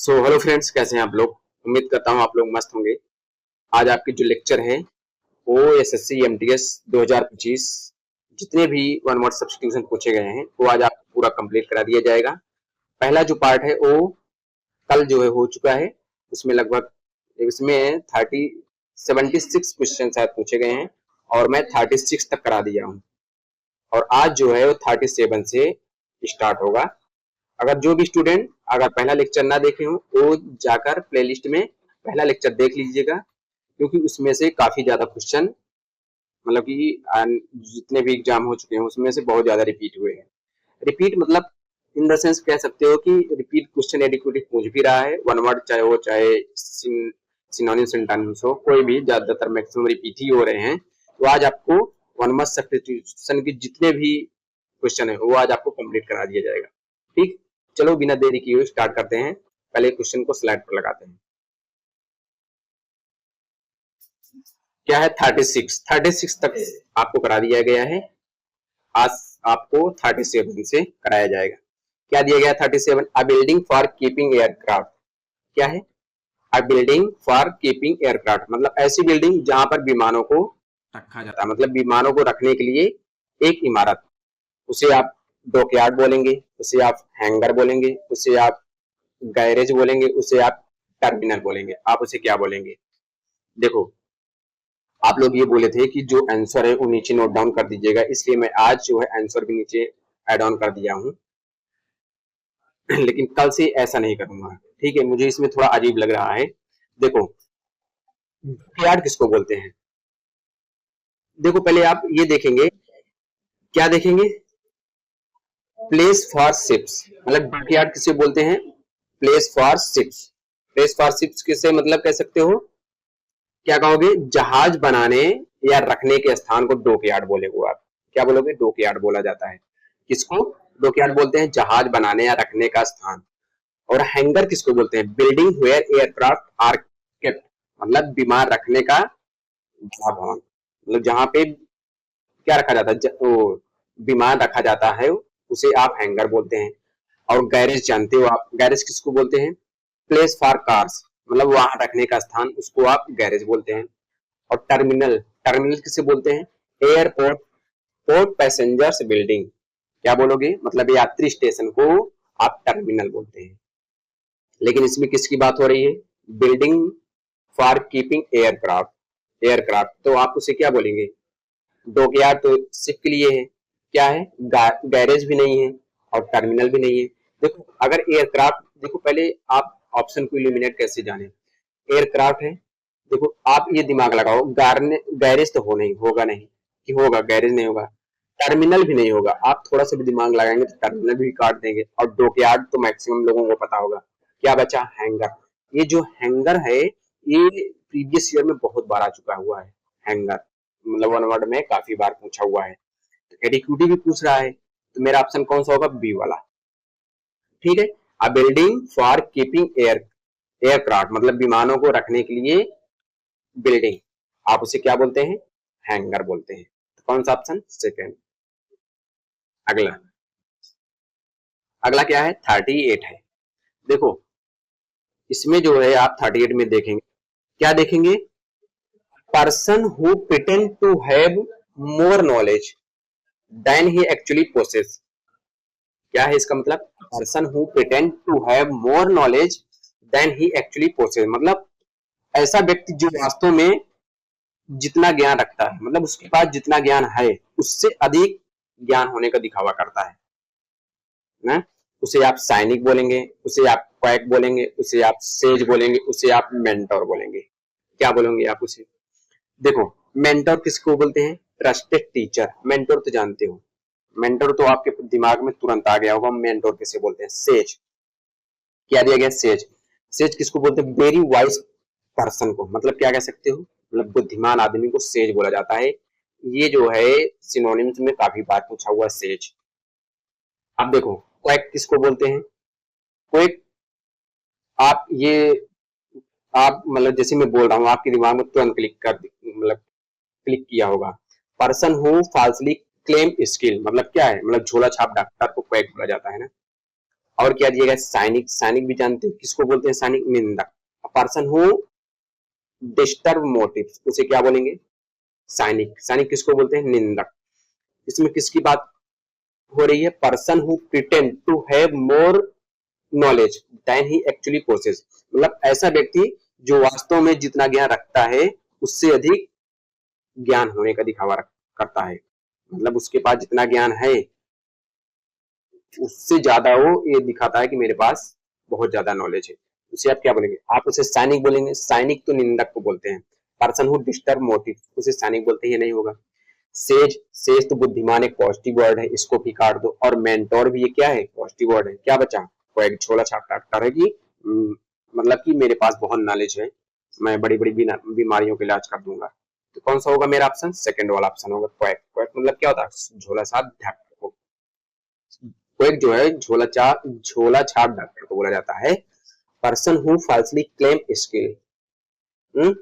So hello friends, कैसे हैं आप लोग। उम्मीद करता हूँ आप लोग मस्त होंगे। आज आपकी जो लेक्चर है वो एसएससी एमटीएस 2025 जितने भी वन वर्ड सब्स्टिट्यूशन पूछे गए हैं वो आज आपको पूरा कंप्लीट करा दिया जाएगा। पहला जो पार्ट है वो कल जो है हो चुका है। उसमें लगभग इसमें 76 क्वेश्चन शायद पूछे गए हैं और मैं 36 तक करा दिया हूँ। और आज जो है वो 37 से स्टार्ट होगा। अगर जो भी स्टूडेंट अगर पहला लेक्चर ना देखे हो वो जाकर प्लेलिस्ट में पहला लेक्चर देख लीजिएगा, क्योंकि उसमें से काफी ज्यादा क्वेश्चन मतलब कि जितने भी एग्जाम हो चुके हैं उसमें से बहुत ज्यादा रिपीट हुए हैं। रिपीट मतलब इन द सेंस कह सकते हो कि रिपीट क्वेश्चन एडिक्वेटिव पूछ भी रहा है वन वर्ड, चाहे वो चाहे सिनोनिम सिंटोनिम्स हो, कोई भी ज्यादातर मैक्सिमम रिपीट ही हो रहे हैं। तो आज आपको वन वर्ड सब्स्टिट्यूशन के जितने भी क्वेश्चन है वो आज आपको कंप्लीट करा दिया जाएगा। ठीक, चलो बिना देरी किए हुए स्टार्ट करते हैं। पहले क्वेश्चन को स्लाइड पर लगाते हैं। क्या है 36 तक आपको करा दिया गया है। आज आपको 37 से कराया जाएगा। क्या दिया गया 37? अ बिल्डिंग फॉर कीपिंग एयरक्राफ्ट। क्या है? अ बिल्डिंग फॉर कीपिंग एयरक्राफ्ट मतलब ऐसी बिल्डिंग जहां पर विमानों को रखा जाता है, मतलब विमानों को रखने के लिए एक इमारत। उसे आप डॉकयार्ड बोलेंगे, उसे आप हैंगर बोलेंगे, उसे आप गैरेज बोलेंगे, उसे आप टर्मिनल बोलेंगे। आप उसे क्या बोलेंगे? देखो, आप लोग ये बोले थे कि जो आंसर है वो नीचे नोट डाउन कर दीजिएगा, इसलिए मैं आज जो है आंसर भी नीचे ऐड ऑन कर दिया हूँ। लेकिन कल से ऐसा नहीं करूंगा, ठीक है। मुझे इसमें थोड़ा अजीब लग रहा है। देखो, डॉकयार्ड किसको बोलते हैं? देखो, पहले आप ये देखेंगे, क्या देखेंगे? प्लेस फॉर शिप्स, मतलब डॉकयार्ड किसे बोलते हैं? Place for ships. Place for ships किसे मतलब कह सकते हो? क्या कहोगे? जहाज बनाने या रखने के स्थान को डॉकयार्ड बोलेगे आप। क्या बोलोगे? डॉकयार्ड बोला जाता है। किसको डॉकयार्ड बोलते हैं? जहाज बनाने या रखने का स्थान। और हैंगर किसको बोलते हैं? Building where aircraft are kept, मतलब विमान रखने का भवन, मतलब जहां पे क्या रखा जाता है, विमान रखा जाता है, उसे आप हैंगर बोलते हैं। और गैरेज जानते हो आप, गैरेज किसको बोलते हैं? प्लेस फॉर कार्स, मतलब वहां रखने का स्थान, उसको आप गैरेज बोलते हैं। और टर्मिनल, टर्मिनल किसे बोलते हैं? Airport, port passengers building. क्या बोलोगे? मतलब यात्री स्टेशन को आप टर्मिनल बोलते हैं। लेकिन इसमें किसकी बात हो रही है? Building for keeping aircraft. Aircraft तो आप उसे क्या बोलेंगे? डॉकयार्ड तो शिप के लिए है। क्या है? गैरेज भी नहीं है और टर्मिनल भी नहीं है। देखो, अगर एयरक्राफ्ट, देखो पहले आप ऑप्शन को इलिमिनेट कैसे जाने। एयरक्राफ्ट है, देखो आप ये दिमाग लगाओ, गैरेज तो हो नहीं, होगा नहीं कि होगा, गैरेज नहीं होगा, टर्मिनल भी नहीं होगा। आप थोड़ा सा भी दिमाग लगाएंगे तो टर्मिनल भी काट देंगे। और डॉकयार्ड तो मैक्सिमम लोगों को पता होगा। क्या बचा? हैंगर। ये जो हैंगर है ये प्रीवियस ईयर में बहुत बार आ चुका हुआ है। हैंगर मतलब वन वर्ड में काफी बार पूछा हुआ है। तो एडिक्यूटी भी पूछ रहा है, तो मेरा ऑप्शन कौन सा होगा? बी वाला। ठीक है। अ बिल्डिंग फॉर कीपिंग एयरक्राफ्ट मतलब विमानों को रखने के लिए बिल्डिंग, आप उसे क्या बोलते हैं? हैंगर बोलते हैं। तो कौन सा ऑप्शन? सेकेंड। अगला, अगला क्या है? 38 है। देखो, इसमें जो है आप 38 में देखेंगे, क्या देखेंगे? Person who pretend to have more knowledge than he actually possess. क्या है इसका मतलब? Person who pretend to have more knowledge than he actually possess, मतलब ऐसा व्यक्ति जो वास्तव में जितना ज्ञान रखता है, मतलब उसके पास जितना ज्ञान है उससे अधिक ज्ञान होने का दिखावा करता है ना। उसे आप सैनिक बोलेंगे, उसे आप क्वैक बोलेंगे, उसे आप सेज बोलेंगे, उसे आप मेंटोर बोलेंगे। क्या बोलेंगे आप उसे? देखो, मेंटोर किसको बोलते हैं? Trusted teacher. मेंटोर तो जानते हो, मेंटोर तो आपके दिमाग में तुरंत आ गया होगा। मेंटोर किसे बोलते हैं? सेज। क्या दिया गया? सेज। सेज किसको बोलते हैं? वेरी वाइज पर्सन को, मतलब क्या कह सकते हो? मतलब बुद्धिमान आदमी को सेज बोला जाता है। ये जो है सिनोनिम्स में काफी बार पूछा हुआ सेज। अब देखो, क्वैक किसको बोलते हैं? क्वैक, आप ये आप मतलब जैसे मैं बोल रहा हूँ आपके दिमाग में तुरंत क्लिक कर मतलब क्लिक किया होगा। पर्सन हु फाल्सली क्लेम स्किल मतलब क्या है? मतलब झोला छाप डॉक्टर को क्वैक बोला जाता है ना। और क्या दिया गया, साइनिक, साइनिक भी जानते हो किसको बोलते हैं, साइनिक निंदक। पर्सन हु डिस्टर्ब मोटिव उसे क्या बोलेंगे, साइनिक। साइनिक किसको बोलते हैं, निंदक। इसमें किसकी बात हो रही है, person who pretend to have more knowledge than he actually possess, मतलब ऐसा व्यक्ति जो वास्तव में जितना ज्ञान रखता है उससे अधिक ज्ञान होने का दिखावा करता है, मतलब उसके पास जितना ज्ञान है उससे ज्यादा वो ये दिखाता है कि मेरे पास बहुत ज्यादा नॉलेज है। उसे आप क्या बोलेंगे, आप उसे सैनिक बोलेंगे। सैनिक तो निंदक को बोलते हैं। पर्सन हु डिस्टर्ब मोटिव उसे सैनिक बोलते हैं, ये नहीं होगा। सेज, सेज तो बुद्धिमान एक पॉजिटिव वर्ड है, इसको भी काट दो। और मेंटोर भी ये क्या है, पॉजिटिव वर्ड है। क्या बचा, वो एक छोला छाप डॉक्टर है कि मतलब कि मेरे पास बहुत नॉलेज है, मैं बड़ी बड़ी बीमारियों का इलाज कर दूंगा। तो कौन सा होगा मेरा ऑप्शन, सेकंड वाला ऑप्शन होगा, क्वैक। क्वैक मतलब क्या होता है, झोला छाप डॉक्टर। क्वैक जो है झोला छाप डॉक्टर को बोला जाता है। Person who falsely claim skill.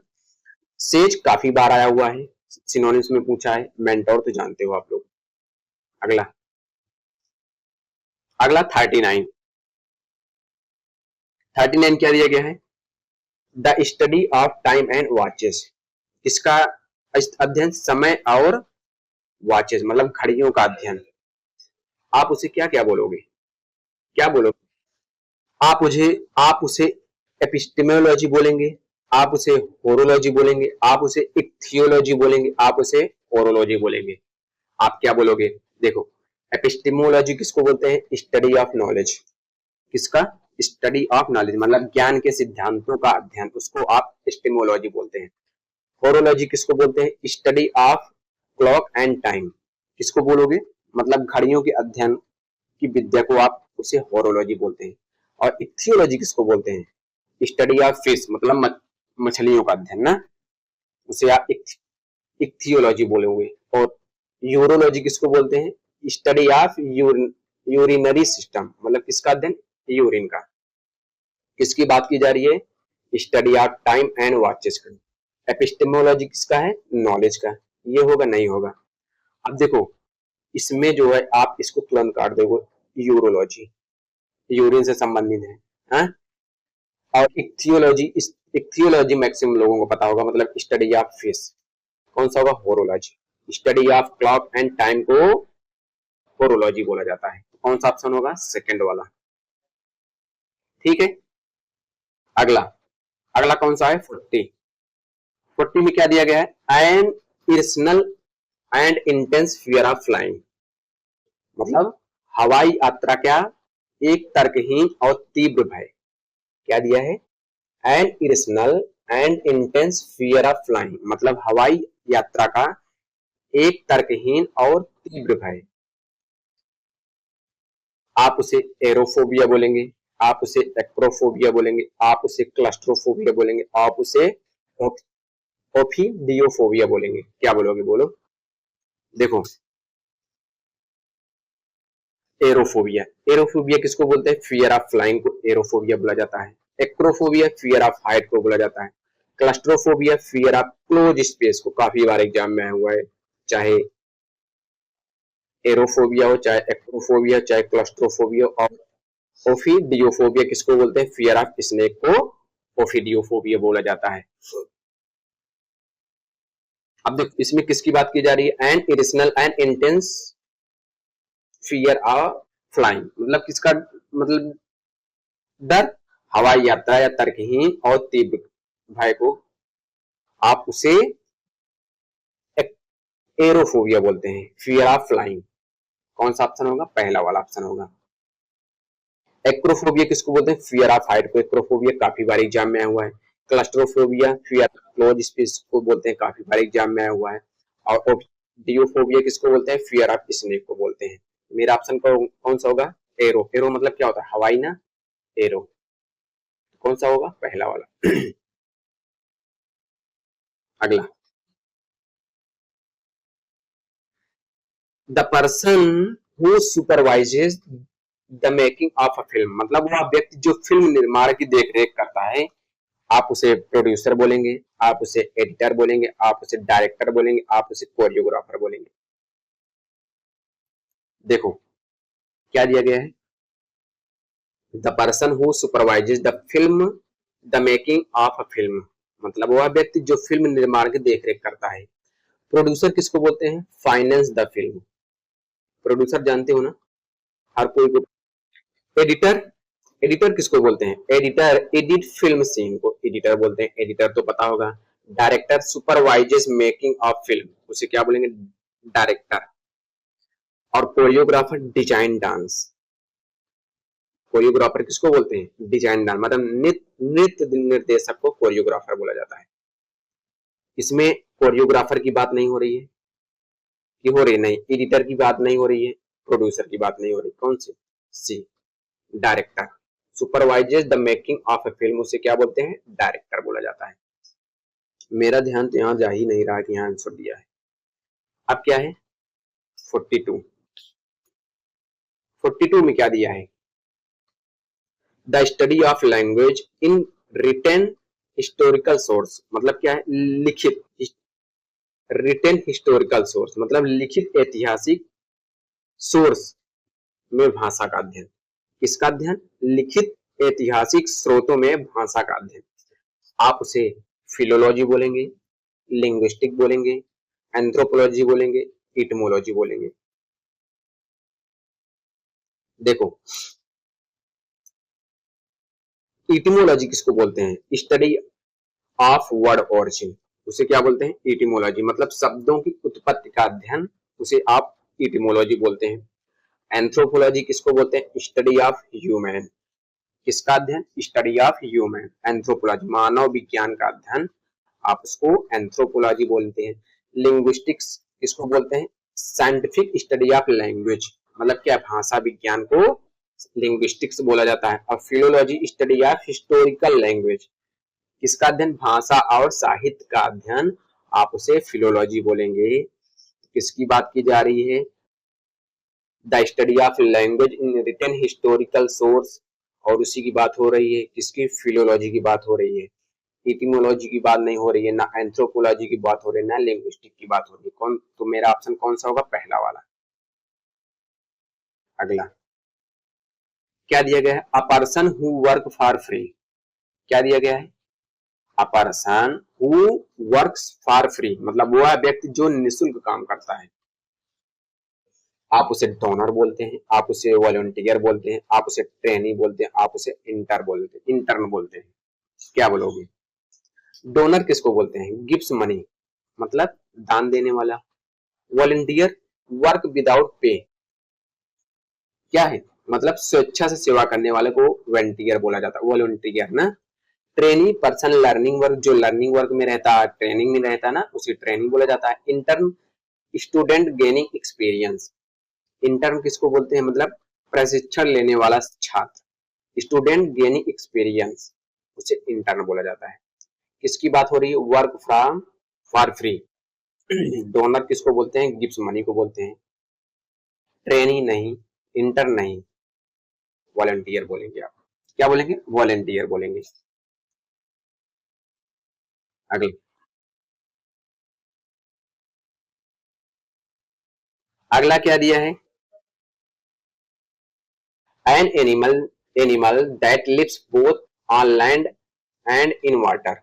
Says काफी बार आया हुआ है, सिनोनिम्स में पूछा है। मेंटोर तो जानते हो आप लोग। अगला अगला 39। 39 क्या दिया गया है, the study of time and watches. इसका अध्ययन, समय और वॉचेस मतलब घड़ियों का अध्ययन। आप उसे क्या क्या बोलोगे, क्या बोलोगे, आप उसे एपिस्टेमोलॉजी बोलेंगे, आप उसे होरोलॉजी बोलेंगे, आप उसे इक्थियोलॉजी बोलेंगे, आप उसे ओरोलॉजी बोलेंगे। आप क्या बोलोगे, देखो एपिस्टेमोलॉजी किसको बोलते हैं, स्टडी ऑफ नॉलेज। किसका, स्टडी ऑफ नॉलेज मतलब ज्ञान के सिद्धांतों का अध्ययन, उसको आप एपिस्टेमोलॉजी बोलते हैं। होरोलॉजी किसको बोलते हैं, study of clock and time. किसको बोलोगे, मतलब घड़ियों के अध्ययन की विद्या को आप उसे होरोलॉजी बोलते हैं। और इक्थियोलॉजी किसको बोलते हैं, स्टडी ऑफ फिश मतलब मछलियों का अध्ययन ना, उसे आप इक्थियोलॉजी बोलोगे। और यूरोलॉजी किसको बोलते हैं, स्टडी ऑफ यूरिनरी सिस्टम मतलब किसका अध्ययन, यूरिन का। किसकी बात की जा रही है, study of time and watches का। एपिस्टेमोलॉजी किसका है, नॉलेज का। ये होगा, नहीं होगा। अब देखो इसमें जो है आप इसको तुरंत काट दोगे, यूरोलॉजी यूरिन से संबंधित है, हाँ? और इक्थियोलॉजी, इक्थियोलॉजी मैक्सिमम लोगों को पता होगा, मतलब स्टडी ऑफ फिश। कौन सा होगा, horology. Study of clock and time को होरोलॉजी बोला जाता है। कौन सा ऑप्शन होगा, सेकंड वाला। ठीक है, अगला अगला कौन सा है, 40। 40 में क्या दिया गया है, an irrational and intense fear of flying, मतलब हवाई यात्रा क्या, एक तर्कहीन और तीव्र भय। क्या दिया है, an irrational and intense fear of flying मतलब हवाई यात्रा का एक तर्कहीन और तीव्र भय। आप उसे एरोफोबिया बोलेंगे, आप उसे एक्रोफोबिया बोलेंगे, आप उसे क्लस्ट्रोफोबिया बोलेंगे, आप उसे ओफिडियोफोबिया बोलेंगे। क्या बोलोगे, बोलो। देखो एरोफोबिया, एरोफोबिया किसको बोलते हैं, फियर ऑफ फ्लाइंग को एरोफोबिया बोला जाता है। एक्रोफोबिया फियर ऑफ हाइट को बोला जाता है। Claustrophobia fear of close space को, काफी बार एग्जाम में आया हुआ है, चाहे एरोफोबिया हो, चाहे एक्रोफोबिया, चाहे क्लस्ट्रोफोबिया। और ओफिडियोफोबिया किसको बोलते हैं, फियर ऑफ स्नेक को ओफिडियोफोबिया बोला जाता है। अब देखो इसमें किसकी बात की जा रही है, an irrational and intense fear of flying मतलब किसका, मतलब डर, हवाई यात्रा या तर्कहीन और तीव्र भय को आप उसे एरोफोबिया बोलते हैं, फियर ऑफ फ्लाइंग। कौन सा ऑप्शन होगा, पहला वाला ऑप्शन होगा। एक्रोफोबिया किसको बोलते हैं, फियर ऑफ हाइट को एक्रोफोबिया, काफी बार एग्जाम में आया हुआ है। Claustrophobia fear of close space को बोलते हैं, काफी बार एग्जाम में आया हुआ है। और डियोफोबिया किसको बोलते हैं, फियर ऑफ स्नेक को बोलते हैं। मेरा ऑप्शन कौन सा होगा, एरो। एरो मतलब क्या होता है, हवाई ना, एरो। कौन सा होगा, पहला वाला। अगला, the person who supervises the making of a film मतलब वह व्यक्ति जो फिल्म निर्माण की देखरेख करता है। आप उसे प्रोड्यूसर बोलेंगे, आप उसे एडिटर बोलेंगे, आप उसे डायरेक्टर बोलेंगे, आप उसे कोरियोग्राफर बोलेंगे। देखो क्या दिया गया है, the person who supervises the film the making of a film, मतलब वह व्यक्ति जो फिल्म निर्माण की देखरेख करता है। प्रोड्यूसर किसको बोलते हैं? Finance the film. प्रोड्यूसर जानते हो ना, हर कोई को। एडिटर, एडिटर किसको बोलते हैं? एडिटर एडिट फिल्म सीन को एडिटर बोलते हैं, एडिटर तो पता होगा। Director supervises making of film, उसे क्या बोलेंगे? डायरेक्टर। और कोरियोग्राफर डिजाइन डांस, कोरियोग्राफर किसको बोलते हैं? डिजाइन डांस, मतलब नृत्य निर्देशक को कोरियोग्राफर बोला जाता है। इसमें कोरियोग्राफर की बात नहीं हो रही है, कि हो रही नहीं, एडिटर की बात नहीं हो रही है, प्रोड्यूसर की बात नहीं हो रही, कौन सी? C, director. Supervises the making of a film, उसे क्या बोलते हैं? डायरेक्टर बोला जाता है। मेरा ध्यान तो यहाँ जा ही नहीं रहा कि यहाँ आंसर दिया है। अब क्या है? 42। 42 में क्या दिया है? The study of language in written historical source, मतलब क्या है? लिखित, रिटेन हिस्टोरिकल सोर्स मतलब लिखित ऐतिहासिक सोर्स में भाषा का अध्ययन। किसका अध्ययन? लिखित ऐतिहासिक स्रोतों में भाषा का अध्ययन। आप उसे फिलोलॉजी बोलेंगे, लिंग्विस्टिक बोलेंगे, एंथ्रोपोलॉजी बोलेंगे, इटमोलॉजी बोलेंगे। देखो, इटिमोलॉजी किसको बोलते हैं? स्टडी ऑफ वर्ड ऑरिजिन, उसे क्या बोलते हैं? इटिमोलॉजी, मतलब शब्दों की उत्पत्ति का अध्ययन, उसे आप इटिमोलॉजी बोलते हैं। एंथ्रोपोलॉजी किसको बोलते हैं? स्टडी ऑफ ह्यूमन, किसका अध्ययन? स्टडी ऑफ ह्यूमन, एंथ्रोपोलॉजी, मानव विज्ञान का अध्ययन, आप उसको एंथ्रोपोलॉजी बोलते हैं। लिंग्विस्टिक्स किसको बोलते हैं? साइंटिफिक स्टडी ऑफ लैंग्वेज, मतलब क्या? भाषा विज्ञान को लिंग्विस्टिक्स बोला जाता है। और philology study of historical language, किसका अध्ययन? भाषा और साहित्य का अध्ययन, आप उसे फिलोलॉजी बोलेंगे। किसकी बात की जा रही है? The study of language in written historical source, और उसी की बात हो रही है। किसकी? फिलोलॉजी की बात हो रही है। इटिमोलॉजी की बात नहीं हो रही है, ना एंथ्रोपोलॉजी की बात हो रही है, ना लिंग्विस्टिक की बात हो रही है। कौन? तो मेरा ऑप्शन कौन सा होगा? पहला वाला। अगला क्या दिया गया है? A person who work for free, क्या दिया गया है? A person who works for free, मतलब वह व्यक्ति जो निःशुल्क काम करता है। आप उसे डोनर बोलते हैं, आप उसे वॉलंटियर बोलते हैं, आप उसे ट्रेनी बोलते हैं, आप उसे इंटर्न बोलते हैं। क्या बोलोगे? डोनर किसको बोलते हैं? गिव्स मनी, मतलब दान देने वाला। वॉलंटियर, वर्क विदाउट पे, क्या है? मतलब स्वेच्छा से सेवा करने वाले को वॉलंटियर बोला जाता है, वॉलंटियर ना। ट्रेनी, पर्सन लर्निंग वर्क, जो लर्निंग वर्क में रहता है, ट्रेनिंग में रहता है ना, उसे ट्रेनिंग बोला जाता है। Intern, student gaining experience, intern किसको बोलते हैं? मतलब प्रशिक्षण लेने वाला छात्र। स्टूडेंट गेनिंग एक्सपीरियंस, उसे इंटर्न बोला जाता है। किसकी बात हो रही है? Work from for free. Donor किसको बोलते हैं? गिव्स मनी को बोलते हैं। ट्रेनी नहीं, इंटर्न नहीं, वॉलंटियर बोलेंगे आप। क्या बोलेंगे? वॉलंटियर बोलेंगे। अगले, अगला क्या दिया है? An animal that lives both on land and in water,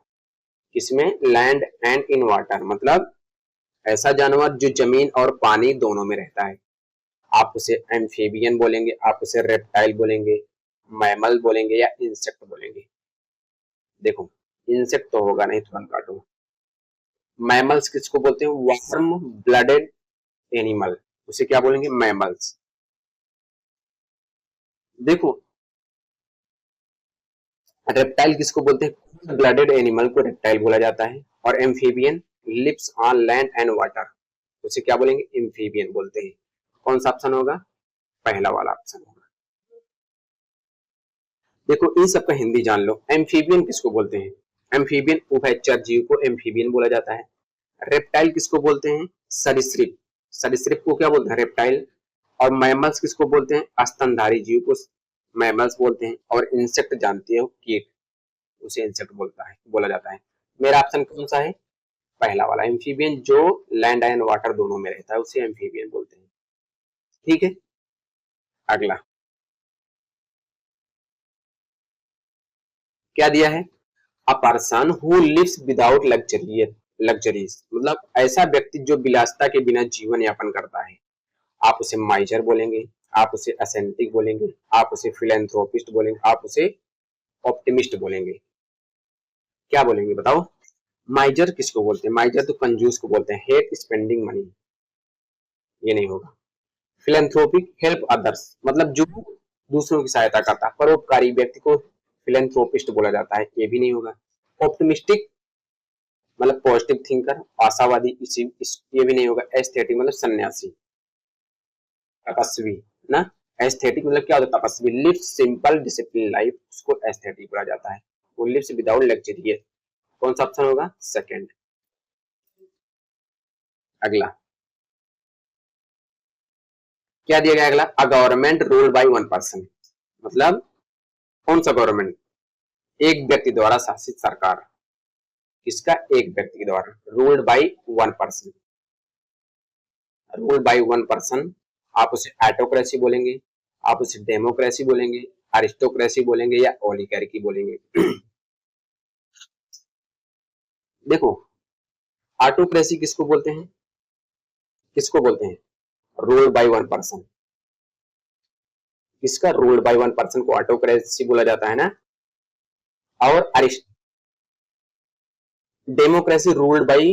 किसमें? लैंड एंड इन वाटर, मतलब ऐसा जानवर जो जमीन और पानी दोनों में रहता है। आप उसे एम्फीबियन बोलेंगे, आप उसे रेप्टाइल बोलेंगे, मैमल बोलेंगे, या इंसेक्ट बोलेंगे। देखो, इंसेक्ट तो होगा नहीं, तुरंत काटूंगा। मैमल्स किसको बोलते हैं? वार्म ब्लडेड एनिमल, उसे क्या बोलेंगे? मैमल्स। देखो, रेप्टाइल किसको बोलते हैं? ब्लडेड एनिमल को रेप्टाइल बोला जाता है। और amphibian, lives on land and water, उसे क्या बोलेंगे? एम्फीबियन बोलते हैं। कौन सा ऑप्शन होगा? पहला वाला ऑप्शन होगा। देखो, इन सबका हिंदी जान लो। एम्फीबियन किसको बोलते हैं? एम्फीबियन उभयचर जीव को एम्फीबियन बोला जाता है। रेप्टाइल किसको बोलते हैं? सरीसृप, सरीसृप को क्या बोलते हैं? रेप्टाइल। और मैमल्स किसको बोलते हैं? स्तनधारी जीव को मैमल्स बोलते हैं। और इंसेक्ट जानते हो, कीट, उसे इंसेक्ट बोला जाता है। मेरा ऑप्शन कौन सा है? पहला वाला, एम्फीबियन, जो लैंड एंड वाटर दोनों में रहता है, उसे एम्फीबियन बोलते हैं। ठीक है, अगला क्या दिया है? A person who lives without luxuries, मतलब ऐसा व्यक्ति जो विलासिता के बिना जीवन यापन करता है। आप उसे माइजर बोलेंगे, आप उसे असेंटिक बोलेंगे, आप उसे फिलेंथ्रोपिस्ट बोलेंगे, आप उसे ऑप्टिमिस्ट बोलेंगे। क्या बोलेंगे बताओ? माइजर किसको बोलते हैं? माइजर तो कंजूस को बोलते हैं, हेट स्पेंडिंग मनी, ये नहीं होगा। फिलेंथ्रोपिक, हेल्प अदर्स, मतलब जो दूसरों की सहायता करता है, परोपकारी व्यक्ति को फिलेंथ्रोपिस्ट बोला जाता है, ये भी नहीं होगा। ऑप्टिमिस्टिक मतलब पॉजिटिव थिंकर, आशावादी, ये भी नहीं होगा। एस्थेटिक मतलब सन्यासी, तपस्वी ना। एस्थेटिक मतलब क्या होता है? तपस्वी। लिव सिंपल डिसिप्लिन लाइफ, उसको एस्थेटिक बोला जाता है। वो लिव्स विदाउट लग्जरी। कौन सा ऑप्शन होगा? सेकंड। अगला क्या दिया गया? अगला, a government ruled by one person, मतलब कौन सा गवर्नमेंट? एक व्यक्ति द्वारा शासित सरकार। किसका? एक व्यक्ति द्वारा। Ruled by one person, ruled by one person. आप उसे ऑटोक्रेसी बोलेंगे, आप उसे डेमोक्रेसी बोलेंगे, अरिस्टोक्रेसी बोलेंगे, या ओलिगार्की बोलेंगे। देखो, ऑटोक्रेसी किसको बोलते हैं? किसको बोलते हैं? Ruled by one person. किसका? रूल्ड बाय वन पर्सन को ऑटोक्रेसी बोला जाता है ना। और democracy ruled by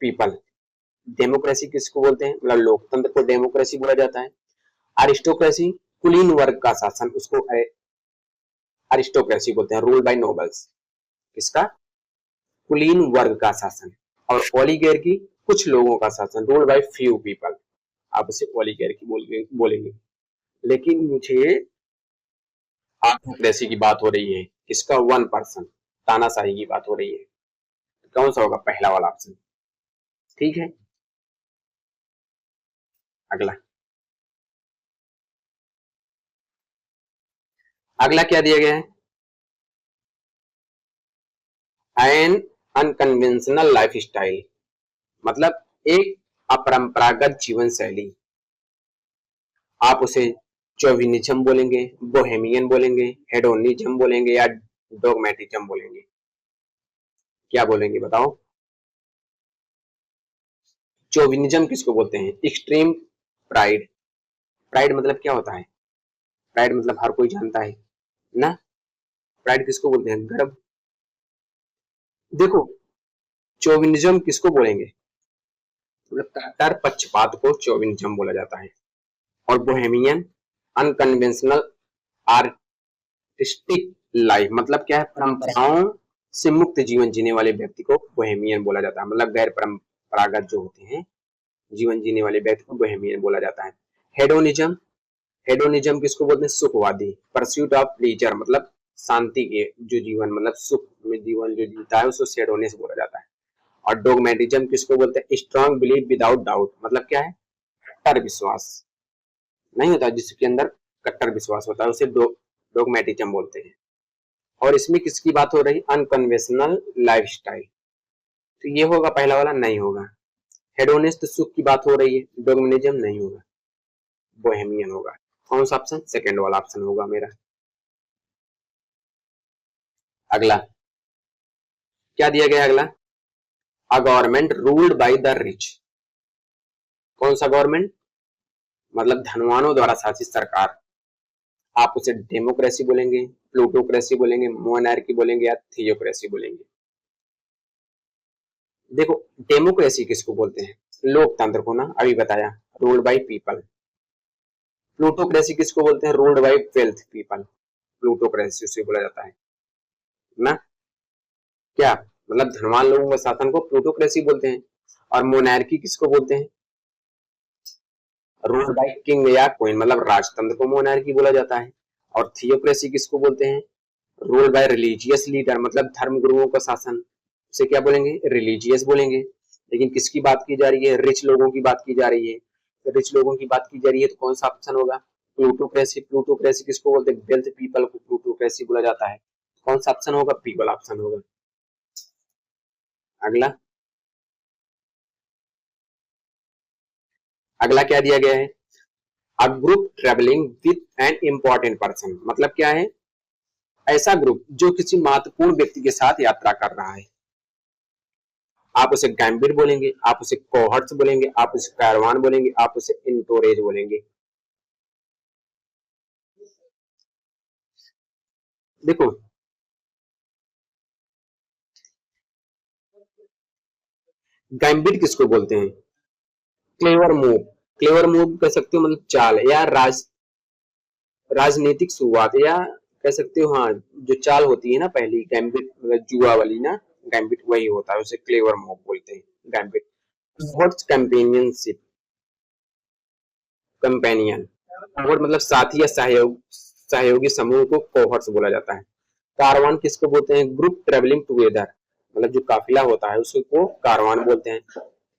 people. Democracy किसको बोलते हैं? मतलब लोकतंत्र को डेमोक्रेसी बोला जाता है। अरिस्टोक्रेसी कुलीन वर्ग का शासन, उसको अरिस्टोक्रेसी बोलते हैं। रूल बाय नोबल्स, किसका? कुलीन वर्ग का शासन। और ओलिगार्की कुछ लोगों का शासन, रूल बाय फ्यू पीपल, आप उसे ओलिगार्की बोलेंगे। लेकिन मुझे ऑटोक्रेसी की बात हो रही है, किसका? वन पर्सन, तानाशाही की बात हो रही है। कौन सा होगा? पहला वाला ऑप्शन। ठीक है। अगला, अगला क्या दिया गया है? एन अनकन्वेंशनल लाइफ स्टाइल, मतलब एक अपरंपरागत जीवन शैली। आप उसे चौविनिज्म बोलेंगे, बोहेमियन बोलेंगे, हेडोनिज्म बोलेंगे, या डोगमेटिज्म बोलेंगे। क्या बोलेंगे बताओ? चौविनिज्म किसको बोलते हैं? Extreme pride. प्राइड मतलब क्या होता है? प्राइड मतलब हर कोई जानता है ना। प्राइड किसको बोलते हैं? गर्व। देखो, चौविनिज्म किसको बोलेंगे? मतलब कट्टर पक्षपात को चौविनिज्म बोला जाता है। और बोहेमियन अनकन्वेंशनल आर्टिस्टिक लाइफ, मतलब क्या है? परंपराओं से मुक्त जीवन जीने वाले व्यक्ति को बोहेमियन बोला जाता है। मतलब गैर परंपरागत जो होते हैं जीवन जीने वाले व्यक्ति को बोहेमियन बोला जाता है। हेडोनिज्म, हेडोनिज्म किसको बोलते हैं? सुखवादी। परस्यूट ऑफ प्लेजर, मतलब शांति के जो जीवन, मतलब सुख में जीवन जो जीता है, उसको हेडोनिस बोला जाता है। और डोगमेटिज्म किसको बोलते हैं? स्ट्रॉन्ग बिलीफ विदाउट डाउट, मतलब क्या है? कट्टर विश्वास नहीं होता, जिसके अंदर कट्टर विश्वास होता है, उसे डोगमेटिज्म बोलते हैं। और इसमें किसकी बात हो रही? अनकन्वेंशनल लाइफस्टाइल, तो ये होगा पहला वाला, नहीं होगा। हेडोनिस्ट सुख की बात हो रही है, डोगमेटिज्म नहीं होगा, बोहेमियन होगा। कौन सा ऑप्शन? सेकंड वाला ऑप्शन होगा मेरा। अगला क्या दिया गया? अगला, a government ruled by the rich. कौन सा गवर्नमेंट? मतलब धनवानों द्वारा शासित सरकार। आप उसे डेमोक्रेसी बोलेंगे, प्लूटोक्रेसी बोलेंगे, मोनार्की बोलेंगे, या थियोक्रेसी बोलेंगे। देखो, डेमोक्रेसी किसको बोलते हैं? लोकतंत्र को ना, अभी बताया, रूल्ड बाय पीपल। प्लूटोक्रेसी किसको बोलते हैं? Ruled by wealth people, plutocracy उसे बोला जाता है ना। क्या मतलब? धनवान लोगों का शासन को प्लूटोक्रेसी बोलते हैं। और मोनार्की किसको बोलते हैं? रूल्ड बाय किंग या क्वीन, मतलब राजतंत्र को मोनार्की बोला जाता है। और थियोक्रेसी किसको बोलते हैं? रूल्ड बाय रिलीजियस लीडर, मतलब धर्म गुरुओं का शासन, उसे क्या बोलेंगे? रिलीजियस बोलेंगे। लेकिन किसकी बात की जा रही है? रिच लोगों की बात की जा रही है। तो रिच लोगों की बात की जा रही है, तो कौन सा ऑप्शन होगा? प्लूटोक्रेसी। प्लूटोक्रेसी किसको बोलते हैं? वेल्थ पीपल को प्लूटोक्रेसी बोला जाता है। कौन सा ऑप्शन होगा? पीपल ऑप्शन होगा। अगला, अगला क्या दिया गया है? A group travelling with an important person, मतलब क्या है? ऐसा ग्रुप जो किसी महत्वपूर्ण व्यक्ति के साथ यात्रा कर रहा है। आप उसे गैम्बिट बोलेंगे, आप उसे कोहर्ट्स बोलेंगे, आप उसे कारवान बोलेंगे, आप उसे इंटोरेज बोलेंगे। देखो गैम्बिट किसको बोलते हैं? क्लेवर मूव, क्लेवर मूव कह सकते हो, मतलब चाल या राजनीतिक शुरुआत, या कह सकते हो हाँ जो चाल होती है ना पहली गैम्बिट, मतलब जुआ वाली ना, गैम्बिट वही होता है, उसे क्लेवर मूव बोलते हैं gambit. What's companionship, companion, cohort मतलब साथी या सहयोगी समूह को कोहर्ट्स बोला जाता है। कारवान किसको बोलते हैं? ग्रुप ट्रेवलिंग टुगेदर, मतलब जो काफिला होता है उसको कारवान बोलते हैं।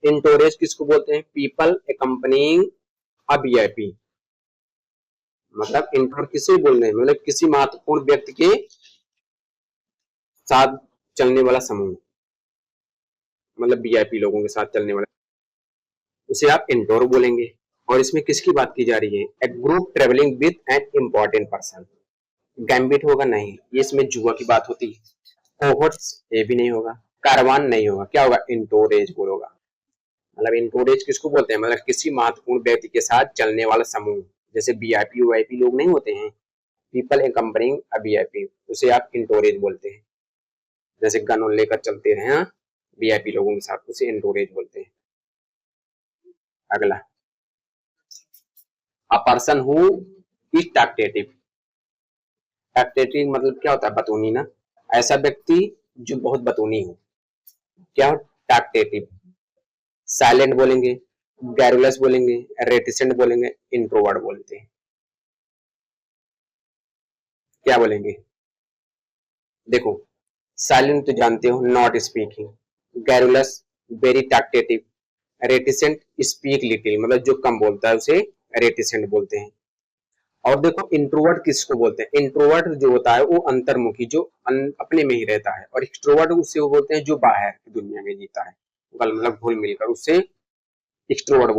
इंटोरेज किसको बोलते हैं? पीपल एकम्पनिंग अ वीआईपी, मतलब इंटोर किसे बोल रहे हैं? मतलब किसी महत्वपूर्ण व्यक्ति के साथ चलने वाला समूह, मतलब वीआईपी लोगों के साथ चलने वाला, उसे आप इंटोर बोलेंगे। और इसमें किसकी बात की जा रही है? A group travelling with an important person. Gambit होगा नहीं, ये इसमें जुआ की बात होती है। कोहर्ट्स ये भी नहीं होगा, कारवान नहीं होगा, क्या होगा? इंटोरेज होगा। मतलब इंटोरेज किसको बोलते हैं? मतलब किसी महत्वपूर्ण व्यक्ति के साथ चलने वाला समूह, जैसे वीआईपी वीआईपी लोग नहीं होते हैं, पीपल एकम्पनिंग अ वीआईपी, उसे आप इंटोरेज बोलते हैं। जैसे गन लेकर चलते हैं हाँ वीआईपी लोगों के साथ, उसे इंटोरेज बोलते हैं। अगला, अ पर्सन हु इज टैक्टेटिव। टैक्टेटिव मतलब क्या होता है? बतूनी ना, ऐसा व्यक्ति जो बहुत बतूनी हो, क्या हो? टैक्टेटिव। साइलेंट बोलेंगे, गैरुलस बोलेंगे, रेटिसेंट बोलेंगे, इंट्रोवर्ट बोलते हैं। क्या बोलेंगे? देखो साइलेंट तो जानते हो, not speaking. Garrulous, very talkative. Reticent, speak little, मतलब जो कम बोलता है उसे रेटिसेंट बोलते हैं। और देखो इंट्रोवर्ट किसको बोलते हैं? इंट्रोवर्ट जो होता है वो अंतर्मुखी, जो अपने में ही रहता है। और एक्सट्रोवर्ट उससे वो बोलते हैं जो बाहर की दुनिया में जीता है, मतलब घुल मिलकर, उससे एक्सट्रोवर्ट